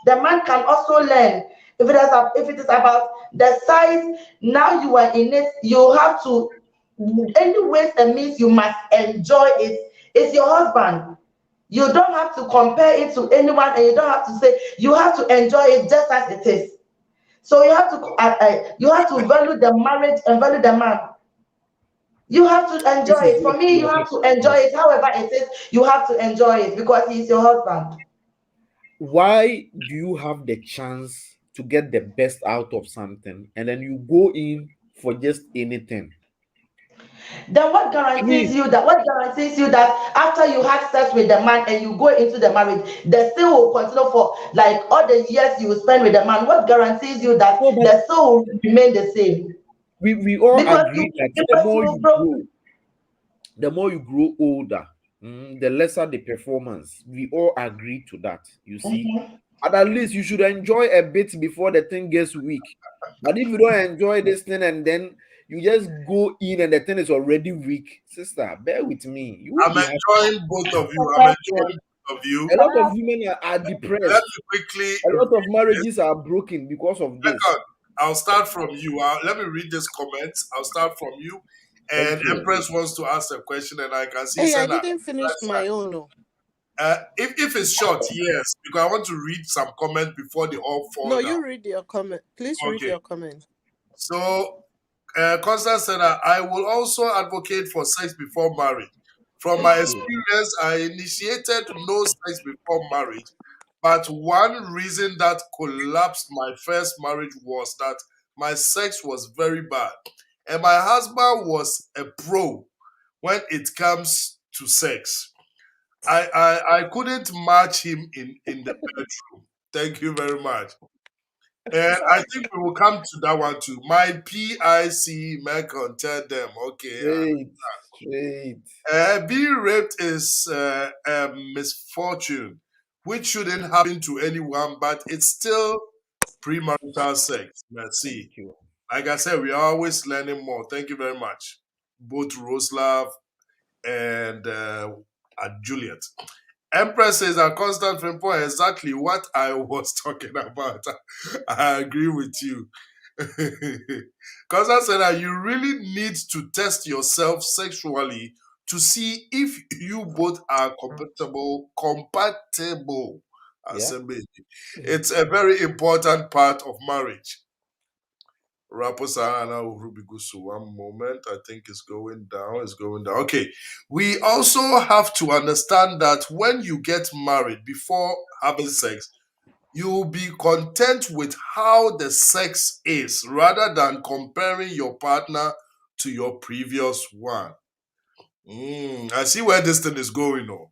The man can also learn. If it is about the size, now you are in it, you have to, any ways and means, you must enjoy it. It's your husband. You don't have to compare it to anyone, and you don't have to say, you have to enjoy it just as it is. So you have to value the marriage and value the man. You have to enjoy This is it. For what me, you have to enjoy it however it is. You have to enjoy it because he's your husband. why do you have the chance to get the best out of something and then you go in for just anything? Then what I guarantees mean, you that what guarantees you that after you had sex with the man and you go into the marriage, the still will continue for like all the years you will spend with the man? What guarantees you that no, but the soul will remain the same? we all Because agree that because you will grow. the more you grow older, the lesser the performance. We all agree to that, you see. But at least you should enjoy a bit before the thing gets weak. But if you don't enjoy this thing and then you just go in and the thing is already weak, sister, bear with me. You won't I'm be happy. enjoying both of you. I'm Question. enjoying both of you. A Can lot I of ask women are Let depressed. me quickly A lot of read this. marriages are broken because of this. Second, I'll start from you. Let me read this comments. I'll start from you. And Okay. Empress wants to ask a question, and I can see Hey, I Senna. didn't finish my own. Oh. If it's short, yes, because I want to read some comments before they all fall No, down. you read your comment. Please read Okay. your comment. So, Constance said that I will also advocate for sex before marriage. From my Okay. experience, I initiated no sex before marriage, but one reason that collapsed my first marriage was that my sex was very bad, and my husband was a pro when it comes to sex. I couldn't match him in the bedroom. Thank you very much. And I think we will come to that one too. My PIC Mecon, tell them, okay. Straight, straight. Being raped is a misfortune, which shouldn't happen to anyone, but it's still premarital sex. Let's Thank see. you. Like I said, we are always learning more. Thank you very much. Both Roslav and Juliet. Empress says a constant frame point exactly what I was talking about. I agree with you. Constant said that you really need to test yourself sexually to see if you both are compatible. Compatible. Yeah. It's a very important part of marriage. Raposana Rubigusu, one moment. I think it's going down. It's going down. Okay. We also have to understand that when you get married before having sex, you'll be content with how the sex is rather than comparing your partner to your previous one. I see where this thing is going on.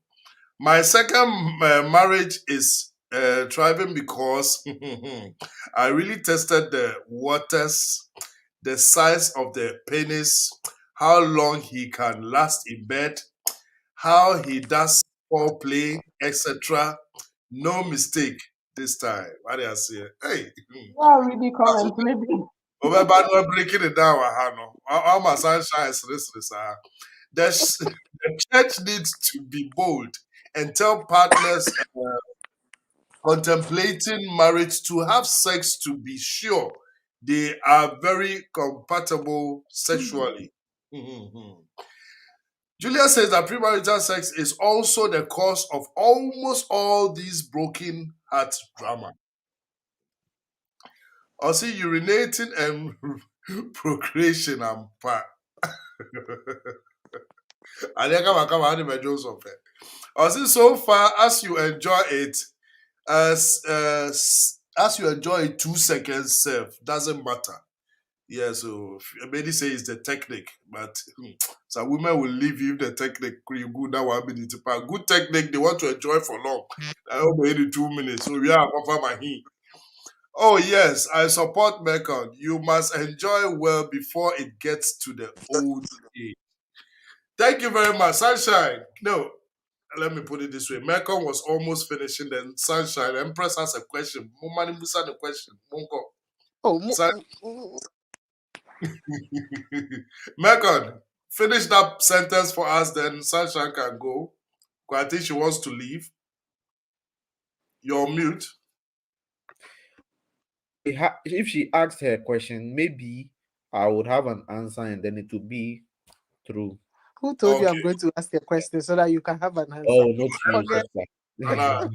My second marriage is thriving because I really tested the waters, the size of the penis, how long he can last in bed, how he does foreplay, etc. No mistake this time. What do I say? Hey, Yeah, read the comments, maybe. we're breaking it down. All my sunshine is this. The church needs to be bold and tell partners contemplating marriage to have sex to be sure they are very compatible sexually. Julia says that premarital sex is also the cause of almost all these broken heart drama. Also, urinating and procreation and part. Also, so far as you enjoy it, as you enjoy it 2 seconds serve doesn't matter. Yeah, so many say it's the technique, but some women will leave you if the technique you good that 1 minute. But good technique, they want to enjoy for long. I hope 2 minutes. So yeah, offer my heat. Oh yes, I support Mekon. You must enjoy well before it gets to the old age. Thank you very much, Sunshine. No, let me put it this way. Mekon was almost finishing, then Sunshine. Empress has a question. Mumani Musa the question. Munko. Oh, Megan, finish that sentence for us, then Sunshine can go. 'Cause I think she wants to leave. You're mute. If she asked her question, maybe I would have an answer and then it would be true. who told you I'm Okay. going to ask a question so that you can have an answer? Oh, not you, Forget. sister. Anna,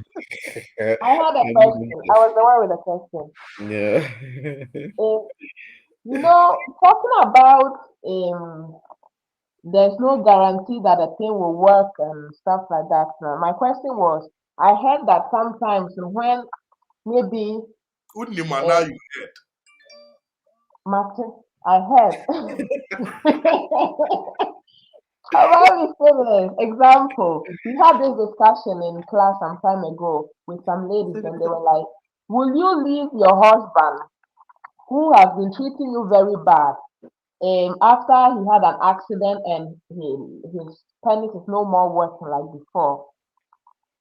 I had a I'm question. I was the one with a question. yeah. Uh, talking about there's no guarantee that a thing will work and stuff like that. Now, my question was, I heard that sometimes when maybe Unimana, uh, you heard. Martin, I heard. Why we say this? Example, we had this discussion in class some time ago with some ladies, and they were like, "Will you leave your husband who has been treating you very bad after he had an accident and his penis is no more working like before?"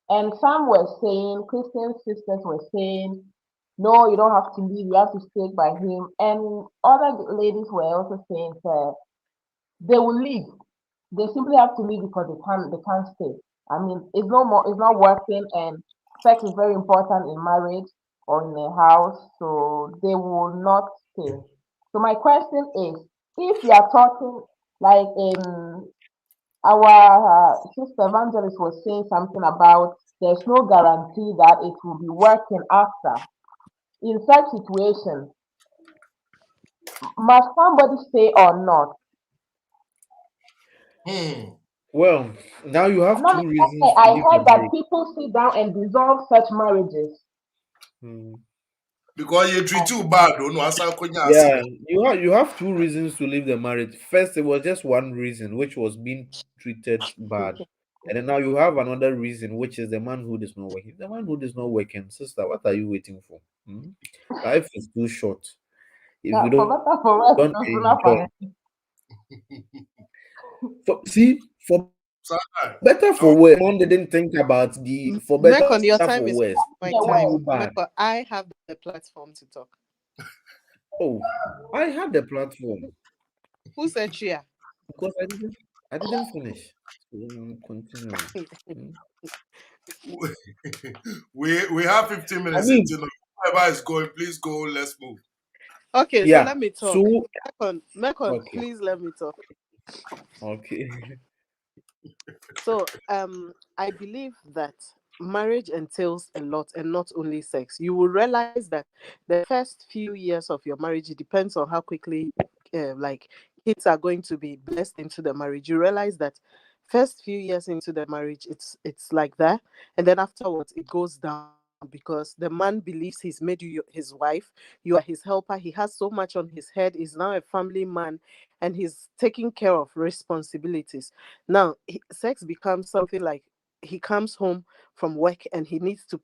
And some were saying, Christian sisters were saying, "No, you don't have to leave, you have to stay by him." And other ladies were also saying, they will leave. They simply have to leave because they can't stay. I mean, it's not working, and sex is very important in marriage or in a house, so they will not stay. So my question is, if we are talking like our sister evangelist was saying something about there's no guarantee that it will be working after. In such situations, must somebody stay or not? Hmm. Well, now you have Now, two reasons to I leave the heard that marriage. people sit down and dissolve such marriages. Hmm. Because you treat you bad, don't know. Asa konya Yeah, accident. you have two reasons to leave the marriage. First, it was just one reason, which was being treated bad. And then now you have another reason, which is the manhood is not working. The manhood is not working. Sister, what are you waiting for? Hmm? Life is too short. If you For don't better for worse, enjoy, it was not funny. for better for So, worse, man didn't think about the for better for worse. Mekon, your It's time is too my The bad. time. worst. Mekon, I have the platform to talk. Oh, I had the platform Who said Chia? because I didn't finish. So I'm continuing. Hmm? we have 15 I minutes mean, into the whoever is going, please go, let's move. Okay, so yeah. let me talk. So Mekon, okay, please let me talk. okay. So, I believe that marriage entails a lot, and not only sex. You will realize that the first few years of your marriage, it depends on how quickly, like, kids are going to be blessed into the marriage. You realize that first few years into the marriage, it's like that, and then afterwards it goes down because the man believes he's made you his wife, you are his helper. He has so much on his head. He's now a family man, and he's taking care of responsibilities. Now, sex becomes something like he comes home from work and he needs to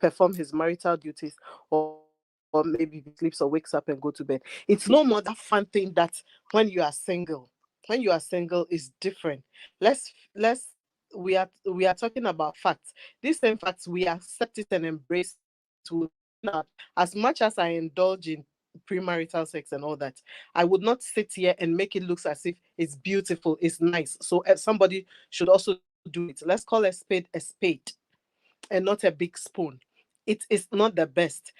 perform his marital duties, or maybe he sleeps or wakes up and go to bed. It's no more that fun thing that when you are single. When you are single is different. Let's we are talking about facts. These same facts, we accept it and embrace it. We'll say, now, as much as I indulge in premarital sex and all that, I would not sit here and make it look as if it's beautiful, it's nice. So somebody should also do it. Let's call a spade and not a big spoon. It is not the best.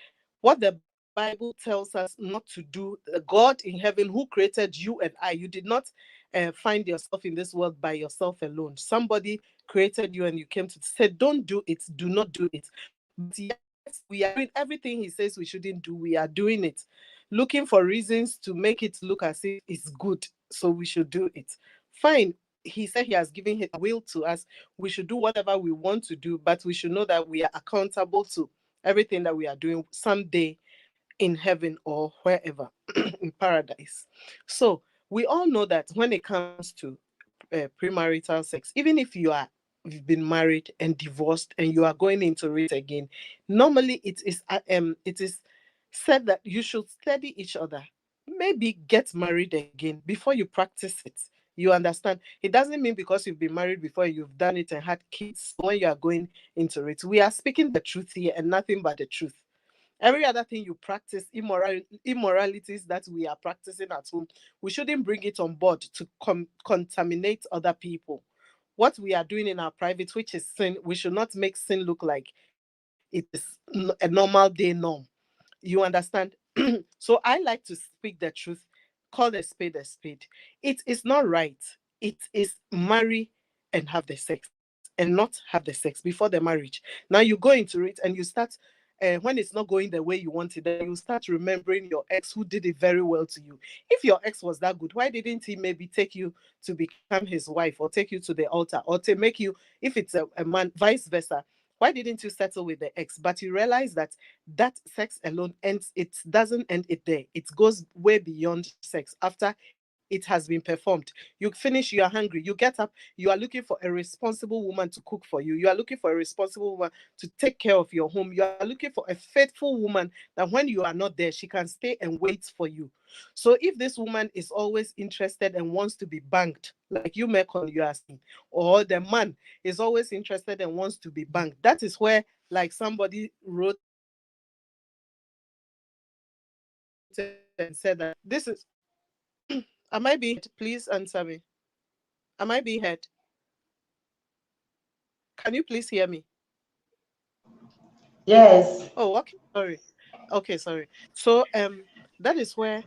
What the Bible tells us not to do, the God in heaven who created you and I, you did not find yourself in this world by yourself alone. Somebody created you and you came to say, don't do it, do not do it. But yet we are doing everything he says we shouldn't do, we are doing it, looking for reasons to make it look as if it's good, so we should do it. Fine. He said he has given his will to us. We should do whatever we want to do, but we should know that we are accountable to everything that we are doing someday in heaven or wherever in paradise. So we all know that when it comes to premarital sex, even if you've been married and divorced and you are going into it again, normally it is said that you should study each other. Maybe get married again before you practice it. You understand? It doesn't mean because you've been married before, you've done it and had kids. So when you are going into it, we are speaking the truth here and nothing but the truth. Every other thing you practice, immoralities that we are practicing at home, we shouldn't bring it on board to contaminate other people. What we are doing in our private, which is sin, we should not make sin look like it is a normal day norm. You understand? So I like to speak the truth, call a spade a spade. It is not right. It is marry and have the sex and not have the sex before the marriage. Now you go into it and you start, when it's not going the way you want it, then you start remembering your ex who did it very well to you. If your ex was that good, why didn't he maybe take you to become his wife, or take you to the altar, or to make you, if it's a man, vice versa? Why didn't you settle with the ex? But you realize that that sex alone ends, it doesn't end it there. It goes way beyond sex. After it has been performed, you finish, you are hungry, you get up, you are looking for a responsible woman to cook for you. You are looking for a responsible woman to take care of your home. You are looking for a faithful woman that when you are not there, she can stay and wait for you. So if this woman is always interested and wants to be banged, like you make on you are saying, or the man is always interested and wants to be banged, that is where, like somebody wrote and said that this is am I being heard? Please answer me. Am I being heard? Can you please hear me? Yes. Oh, okay. Sorry. Okay, sorry. So that is where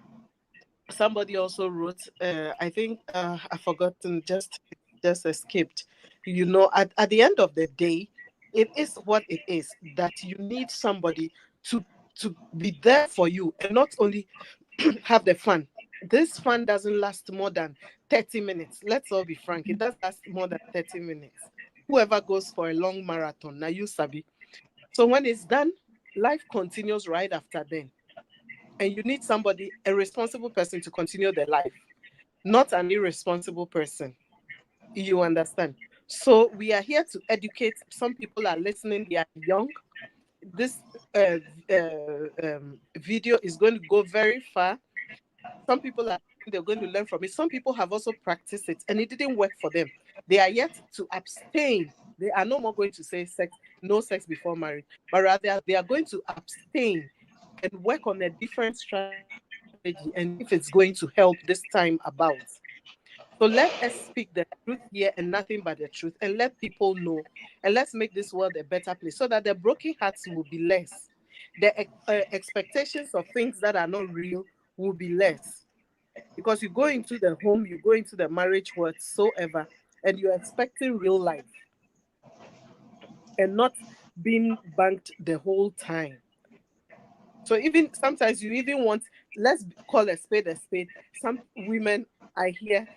somebody also wrote, I think I've forgotten just just escaped. At the end of the day, it is what it is, that you need somebody to be there for you, and not only have the fun. This fun doesn't last more than 30 minutes. Let's all be frank. It does last more than 30 minutes. Whoever goes for a long marathon, now you sabi. So when it's done, life continues right after then. And you need somebody, a responsible person, to continue the life, not an irresponsible person. You understand? So we are here to educate. Some people are listening, they are young. This video is going to go very far. Some people are they're going to learn from it. Some people have also practiced it and it didn't work for them. They are yet to abstain. They are no more going to say no sex before marriage, but rather they are going to abstain and work on a different strategy and if it's going to help this time about. So let us speak the truth here and nothing but the truth, and let people know, and let's make this world a better place so that the broken hearts will be less. The expectations of things that are not real will be less. Because you go into the home, you go into the marriage, whatsoever, and you're expecting real life and not being banked the whole time. So even sometimes you even want, let's call a spade a spade. Some women I hear,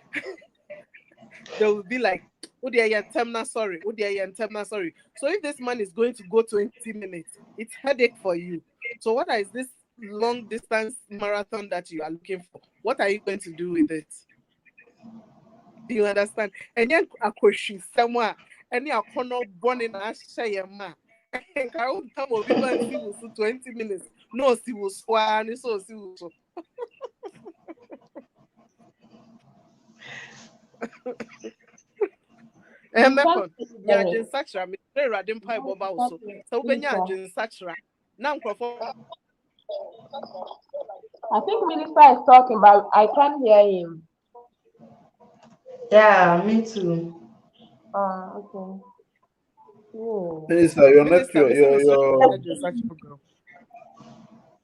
they will be like, oh dear, sorry. Oh dear, sorry. So if this man is going to go 20 minutes, it's headache for you. So what is this long distance marathon that you are looking for? What are you going to do with it? Do you understand? And then akoshi somewhere, and you are born in a shayama. And I won't come over and see you 20 minutes. No, see you swan, so see you. You And can't say yeah, Derek. Jin Sachra, me very radin pie boba also. So when you Minister. Jin Sachra, now I think Minister is talking, but I can't hear him. Yeah, me too. Okay. Yeah. Minister, your net, Minister, Missy was Jin Sachra girl.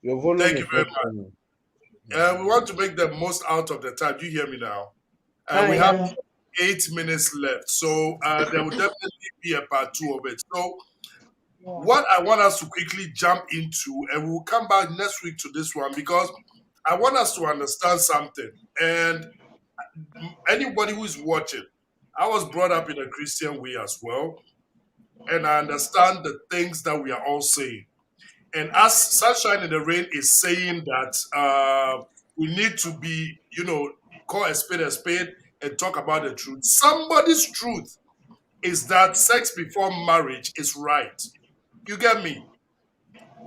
your volume Thank you is very not much. coming. We want to make the most out of the time. Do you hear me now? We have Yeah. Yeah. 8 minutes left, so there will definitely be a part two of it. So, Yeah. what I want us to quickly jump into, and we'll come back next week to this one because I want us to understand something. And anybody who is watching, I was brought up in a Christian way as well, and I understand the things that we are all saying. And as Sunshine in the Rain is saying that we need to be, call a spade and talk about the truth. Somebody's truth is that sex before marriage is right. You get me?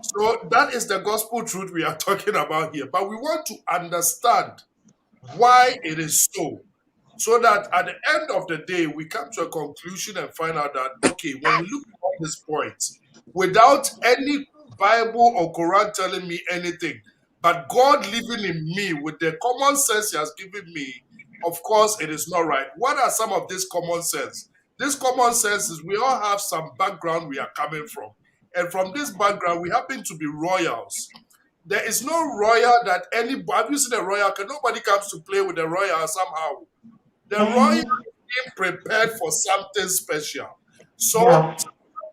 So that is the gospel truth we are talking about here. But we want to understand why it is so that at the end of the day, we come to a conclusion and find out that, okay, when we look at all these points, without any Bible or Quran telling me anything, but God living in me with the common sense He has given me, of course, it is not right. What are some of this common sense? This common sense is we all have some background we are coming from. And from this background, we happen to be royals. There is no royal that any, have you seen a royal? Nobody comes to play with the royal somehow. The royal is Mm-hmm. being prepared for something special. So Yeah.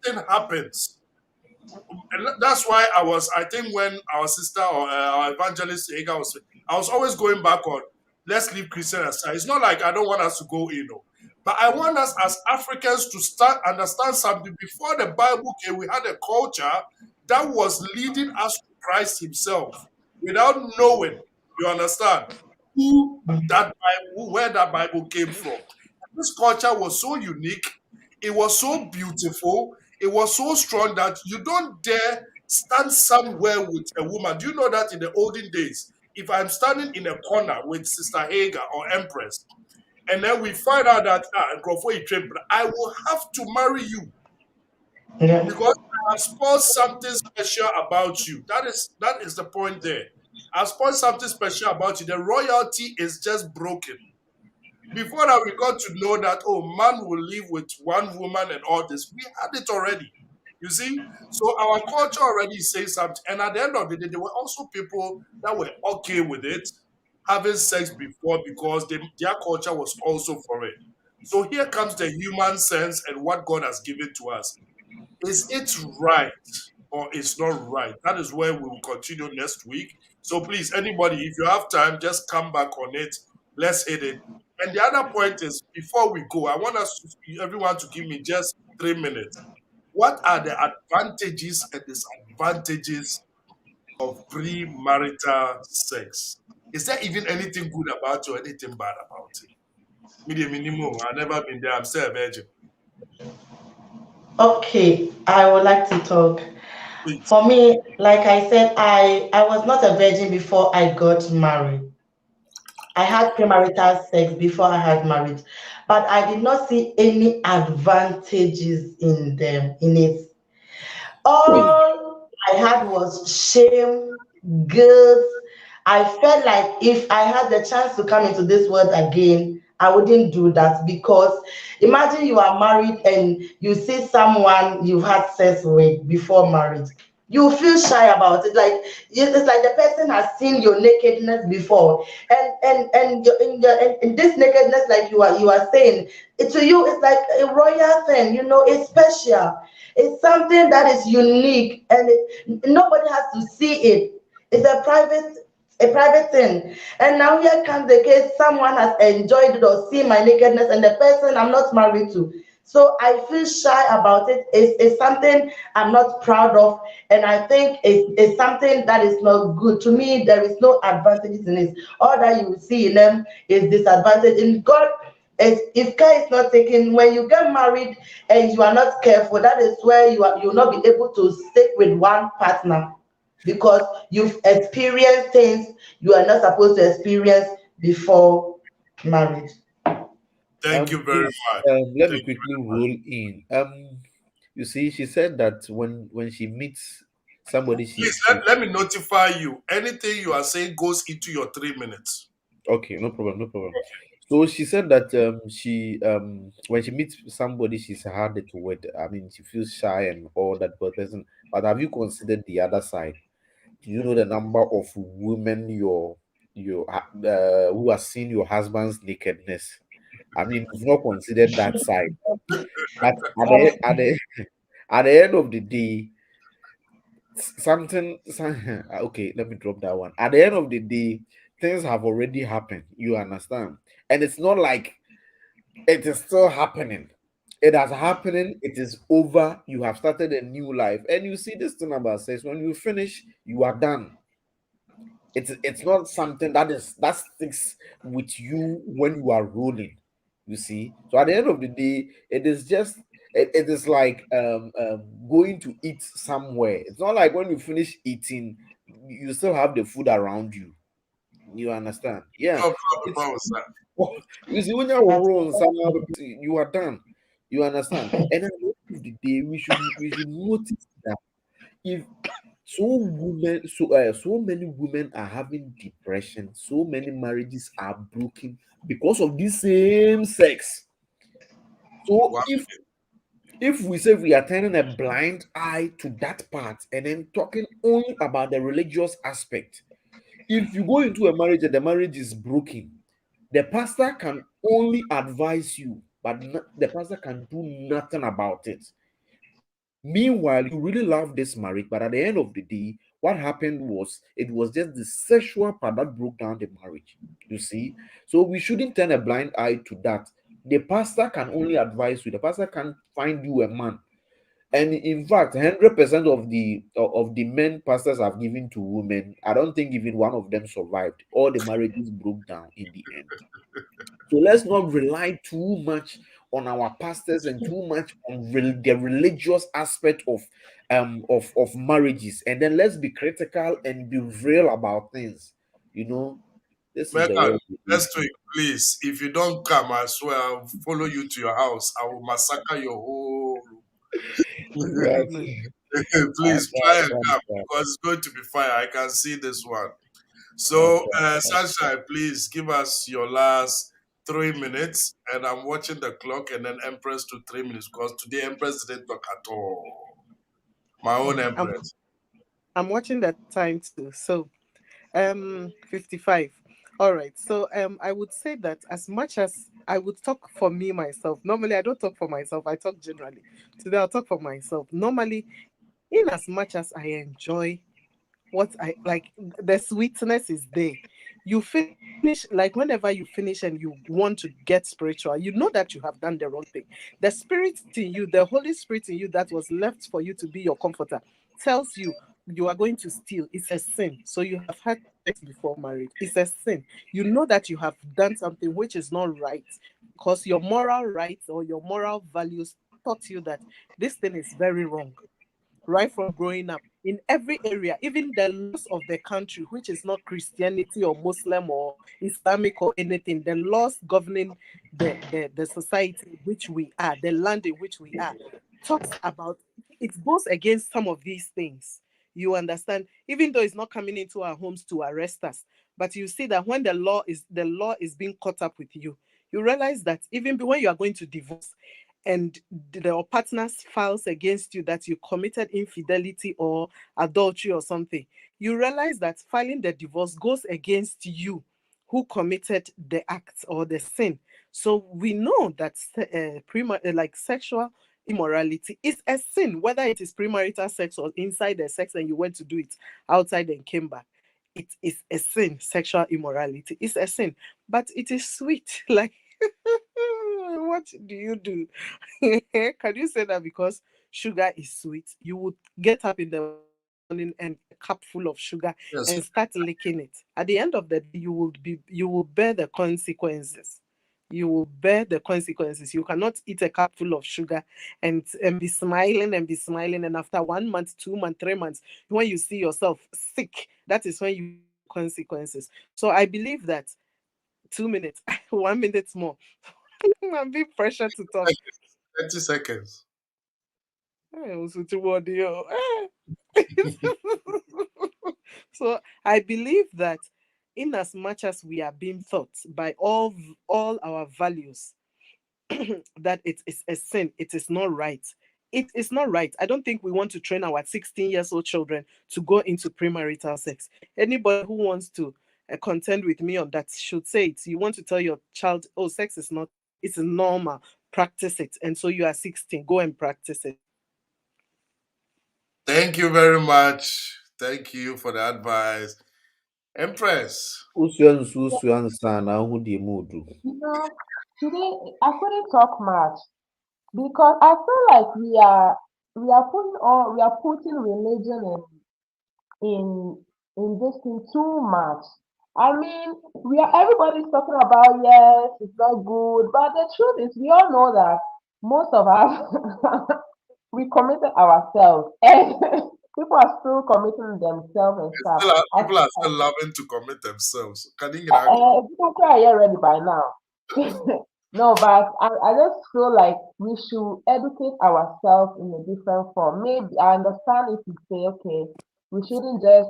something happens. And that's why I think when our sister or our evangelist Ega I was always going back on, let's leave Christian aside. It's not like I don't want us to go in, but I want us as Africans to start understand something. Before the Bible came, we had a culture that was leading us to Christ Himself without knowing, you understand, where that Bible came from. This culture was so unique, it was so beautiful, it was so strong that you don't dare stand somewhere with a woman. Do you know that in the olden days, if I'm standing in a corner with Sister Hagar or Empress, and then we find out that I will have to marry you Yeah. because I have spoiled something special about you. That is the point there. I've spoiled something special about you. The royalty is just broken. Before that, we got to know that, oh, man will live with one woman and all this. We had it already. You see? So our culture already says something. And at the end of the day, there were also people that were okay with it, having sex before because their culture was also for it. So here comes the human sense and what God has given to us. Is it right or it's not right? That is where we will continue next week. So please, anybody, if you have time, just come back on it. Let's hit it. And the other point is, before we go, I want everyone to give me just 3 minutes. What are the advantages and disadvantages of premarital sex? Is there even anything good about it or anything bad about it? Me, minimum. I've never been there. I'm still a virgin. Okay, I would like to talk. Please. For me, like I said, I was not a virgin before I got married. I had premarital sex before I had marriage, but I did not see any advantages in it. All I had was shame, guilt. I felt like if I had the chance to come into this world again, I wouldn't do that because imagine you are married and you see someone you've had sex with before marriage. You feel shy about it. Like it's like the person has seen your nakedness before, and in this nakedness, like you are saying, to you, it's like a royal thing. It's special. It's something that is unique, and nobody has to see it. It's a private thing. And now here comes the case: someone has enjoyed it or seen my nakedness, and the person I'm not married to. So I feel shy about it. It's something I'm not proud of, and I think it's something that is not good. To me, there is no advantages in it. All that you will see in them is disadvantage. In God, if care is not taken, when you get married and you are not careful, that is where you'll not be able to stick with one partner because you've experienced things you are not supposed to experience before marriage. Thank you very Please, much. let me Thank quickly roll in. You see, she said that when she meets somebody, Please she's let me notify you. Anything you are saying goes into your 3 minutes. okay. No problem, no problem. So she said that she when she meets somebody, she's harder to wed. I mean, she feels shy and all that, but person. But have you considered the other side? Do you know the number of women who have seen your husband's nakedness? I mean, you've not considered that side. But at the end of the day, okay, let me drop that one. At the end of the day, things have already happened. You understand? And it's not like it is still happening. It has happening, it is over. You have started a new life. And you see this thing about sex, when you finish, you are done. It's not something that sticks with you when you are rolling. You see, so at the end of the day, it is just it is like going to eat somewhere. It's not like when you finish eating, you still have the food around you. You understand? Yeah, No it's problem, sir. you see when you're rolling somehow, you are done. You understand? And at the end of the day, we should notice that if so many women are having depression, so many marriages are broken because of the same sex. So Wow. if we say we are turning a blind eye to that part and then talking only about the religious aspect, if you go into a marriage and the marriage is broken, the pastor can only advise you, but the pastor can do nothing about it. Meanwhile, you really love this marriage, but at the end of the day, what happened was it was just the sexual part that broke down the marriage. You see, so we shouldn't turn a blind eye to that. The pastor can only advise you. The pastor can find you a man, and in fact, 100% of the men pastors have given to women, I don't think even one of them survived. All the marriages broke down in the end. So let's not rely too much on our pastors and too much on the religious aspect of marriages, and then let's be critical and be real about things. You know, this is the Megan, world we live next in. week, please. If you don't come, I swear I'll follow you to your house. I will massacre your whole No room. problem. Right. Please try and come Right. because it's going to be fire. I can see this one. So, Okay. Sunshine, please give us your last 3 minutes. And I'm watching the clock and then Empress to 3 minutes because today Empress didn't talk at all. My own I'm Empress. I'm watching the time too. So 55. All right. So I would say that as much as I would talk for me myself, normally I don't talk for myself, I talk generally. Today I'll talk for myself. Normally, in as much as I enjoy what I like, the sweetness is there. You finish, like whenever you finish and you want to get spiritual, you know that you have done the wrong thing. The spirit in you, the Holy Spirit in you that was left for you to be your comforter, tells you you are going to steal. It's a sin. So you have had sex before marriage. It's a sin. You know that you have done something which is not right because your moral rights or your moral values taught you that this thing is very wrong right from growing up in every area, even the laws of the country, which is not Christianity or Muslim or Islamic or anything, the laws governing the society in which we are, the land in which we are, talks about it goes against some of these things. You understand? Even though it's not coming into our homes to arrest us, but you see that when the law is being caught up with you, you realize that even when you are going to divorce, and your partner's files against you that you committed infidelity or adultery or something, you realize that filing the divorce goes against you who committed the act or the sin. So we know that like sexual immorality is a sin, whether it is premarital sex or inside the sex and you went to do it outside and came back. It is a sin. Sexual immorality is a sin, but it is sweet. Like, what do you do? Can you say that because sugar is sweet, you would get up in the morning and a cup full of sugar and start Yes. licking it? At the end of the day, you will bear the consequences. You will bear the consequences. You cannot eat a cup full of sugar and be smiling, and after 1 month, 2 months, 3 months, when you see yourself sick, that is when you bear the consequences. So I believe that 2 minutes, 1 minute more. I'm being pressured to talk. 30 seconds. Also toward you. So I believe that in as much as we are being taught by all our values that it is a sin, it is not right. It is not right. I don't think we want to train our 16 years old children to go into premarital sex. Anybody who wants to contend with me on that should say it. You want to tell your child, oh, sex is not, it's normal, practice it. And so you are 16, go and practice it. Thank you very much. Thank you for the advice. Empress. Usua nsa na ahu di mudu. You know, today I couldn't talk much because I feel like we are putting religion in this thing too much. I mean, everybody's talking about yes, it's not good, but the truth is we all know that most of us we committed ourselves and people are still committing themselves and stuff. I People are feel still like loving to commit themselves. Can you get that? people cry here ready by now. No, but I just feel like we should educate ourselves in a different form. Maybe I understand if you say, okay, we shouldn't just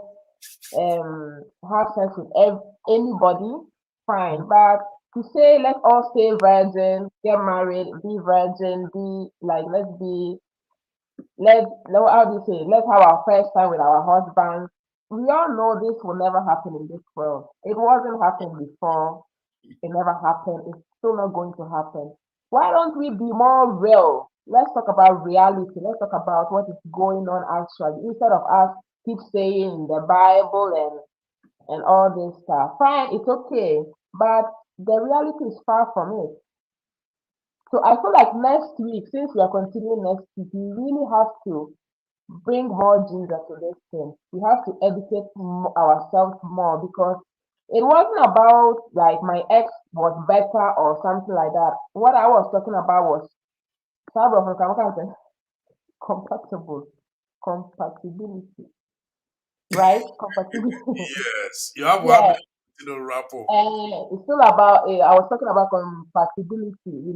have sex with anybody, fine. But to say let's all stay virgin, get married, be virgin, be like how do you say, let's have our first time with our husbands. We all know this will never happen in this world. It wasn't happening before. It never happened. It's still not going to happen. Why don't we be more real? Let's talk about reality. Let's talk about what is going on actually, instead of us keep saying in the Bible and all this stuff. Fine, it's okay, but the reality is far from it. So I feel like next week, since we are continuing next week, we really have to bring more Jesus to this thing. We have to educate ourselves more because it wasn't about like my ex was better or something like that. What I was talking about was compatible, compatibility, right? Compatibility. Yes. You have one Yeah, minute to wrap up. and it's still about. I was talking about compatibility.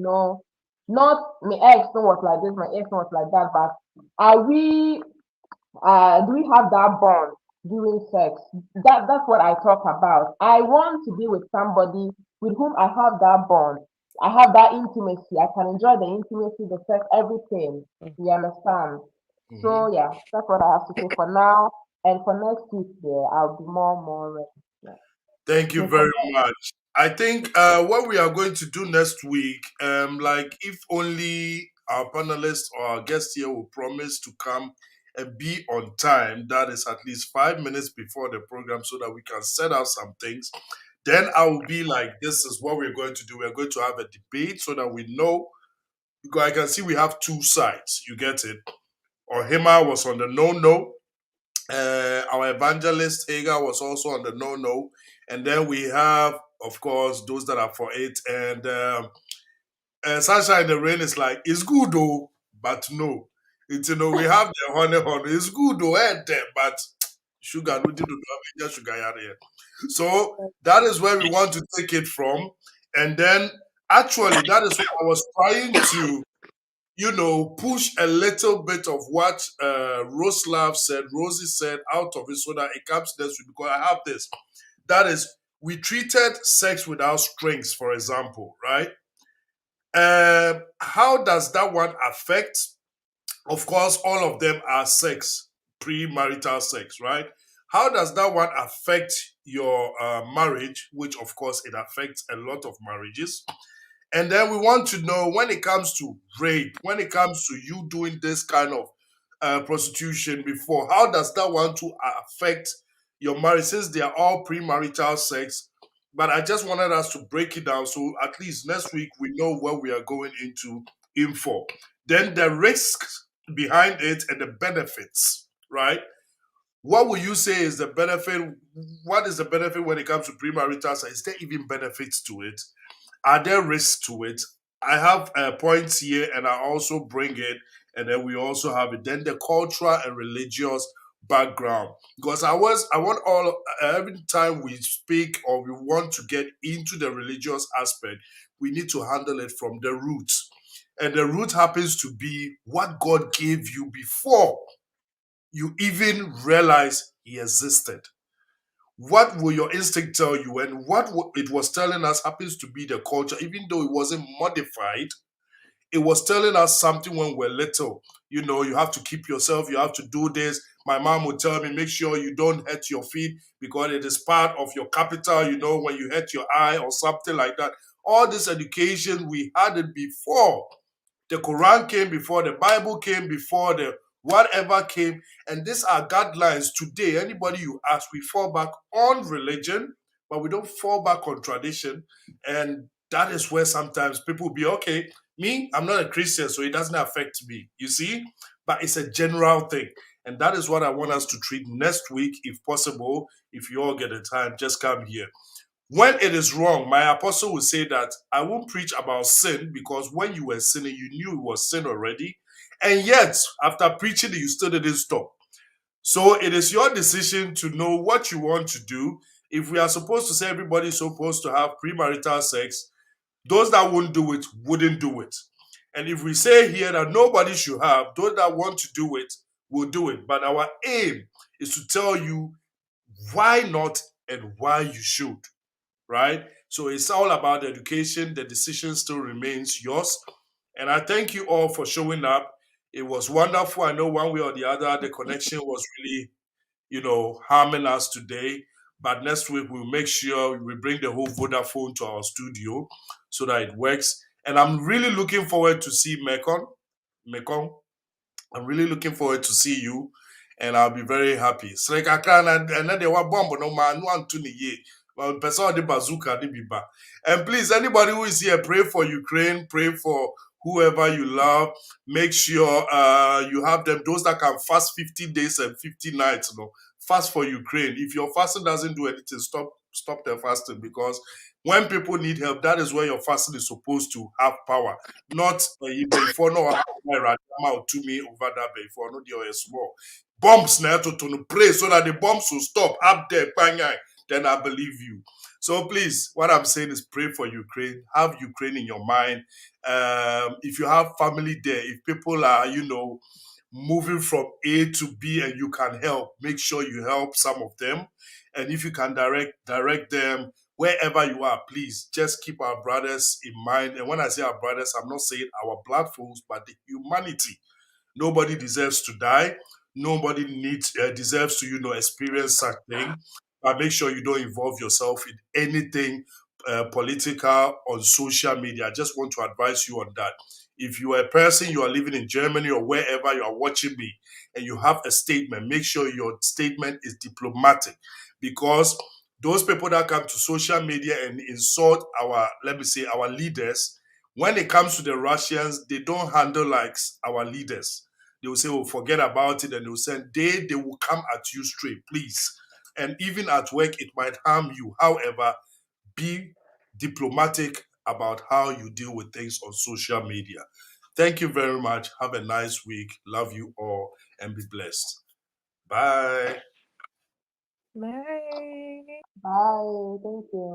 Not my ex no was like this, my ex no was like that, but are we do we have that bond during sex? That's what I talk about. I want to be with somebody with whom I have that bond. I have that intimacy. I can enjoy the intimacy, the sex, everything. You understand? Mhm. So yeah, that's what I have to say for now. And for next week, yeah, I'll be more ready. Yeah. Thank you You very forget. much. I think what we are going to do next week, like if only our panelists or our guests here will promise to come and be on time, that is at least 5 minutes before the program, so that we can set out some things. Then I will be like, this is what we're going to do. We're going to have a debate so that we know. Because I can see we have two sides. You get it? Or Hima was on the no. Our evangelist Hagar was also on the no. And then we have, of course, those that are for it. And Sunshine in the Rain is like, it's good though, but no. It's, we have the honey. It's good though, but sugar, no, did just sugar here. So that is where we want to take it from. And then actually, that is what I was trying to push a little bit of what Rosie said out of it so that it comes next week because I have this. That is, we treated sex without strings, for example, right? How does that one affect? Of course, all of them are sex, premarital sex, right? How does that one affect your marriage? Which, of course, it affects a lot of marriages. And then we want to know when it comes to rape, when it comes to you doing this kind of prostitution before, how does that one to affect your marriage since they are all premarital sex? But I just wanted us to break it down so at least next week we know what we are going into info. Then the risks behind it and the benefits, right? What would you say is the benefit? What is the benefit when it comes to premarital sex? Is there even benefits to it? Are there risks to it? I have points here, and I also bring it, and then we also have it. Then the cultural and religious background, because I want all every time we speak or we want to get into the religious aspect, we need to handle it from the roots, and the root happens to be what God gave you before you even realize He existed. What will your instinct tell you? And what it was telling us happens to be the culture, even though it wasn't modified. It was telling us something when we're little. You have to keep yourself, you have to do this. My mom would tell me, make sure you don't hurt your feet because it is part of your capital, when you hurt your eye or something like that. All this education, we had it before. The Quran came before, the Bible came before, the whatever came. And these are guidelines today. Anybody you ask, we fall back on religion, but we don't fall back on tradition. And that is where sometimes people will be, okay, me, I'm not a Christian, so it doesn't affect me. You see? But it's a general thing. And that is what I want us to treat next week, if possible. If you all get the time, just come here. When it is wrong, my apostle will say that I won't preach about sin because when you were sinning, you knew it was sin already. And yet, after preaching it, you still didn't stop. So it is your decision to know what you want to do. If we are supposed to say everybody's supposed to have premarital sex, those that won't do it wouldn't do it. And if we say here that nobody should have, those that want to do it will do it. But our aim is to tell you why not and why you should, right? So it's all about education. The decision still remains yours. And I thank you all for showing up. It was wonderful. I know one way or the other, the connection was really, harming us today. But next week, we'll make sure we bring the whole Vodafone to our studio so that it works. And I'm really looking forward to see Mekong. I'm really looking forward to see you, and I'll be very happy. Srek Akran and then they were bomb no man one to ye. Well, person the bazooka the biba. And please, anybody who is here, pray for Ukraine, pray for whoever you love. Make sure you have them. Those that can fast 50 days and 50 nights, fast for Ukraine. If your fasting doesn't do anything, stop the fasting because when people need help, that is where your fasting is supposed to have power. Not before no out to me over that before no deal small. Bombs now to pray so that the bombs will stop up there, then I believe you. So please, what I'm saying is pray for Ukraine. Have Ukraine in your mind. If you have family there, if people are, moving from A to B and you can help, make sure you help some of them. And if you can direct them wherever you are, please just keep our brothers in mind. And when I say our brothers, I'm not saying our blood flows, but the humanity. Nobody deserves to die. Nobody deserves to, experience such thing. but make sure you don't involve yourself in anything political on social media. I just want to advise you on that. If you are a person, you are living in Germany or wherever you are watching me, and you have a statement, make sure your statement is diplomatic, because those people that come to social media and insult our, let me say, our leaders, when it comes to the Russians, they don't handle like our leaders. They will say, "Oh, forget about it," and they will say they will come at you straight, please. And even at work, it might harm you. However, be diplomatic about how you deal with things on social media. Thank you very much. Have a nice week. Love you all and be blessed. Bye. Bye. Bye. Thank you.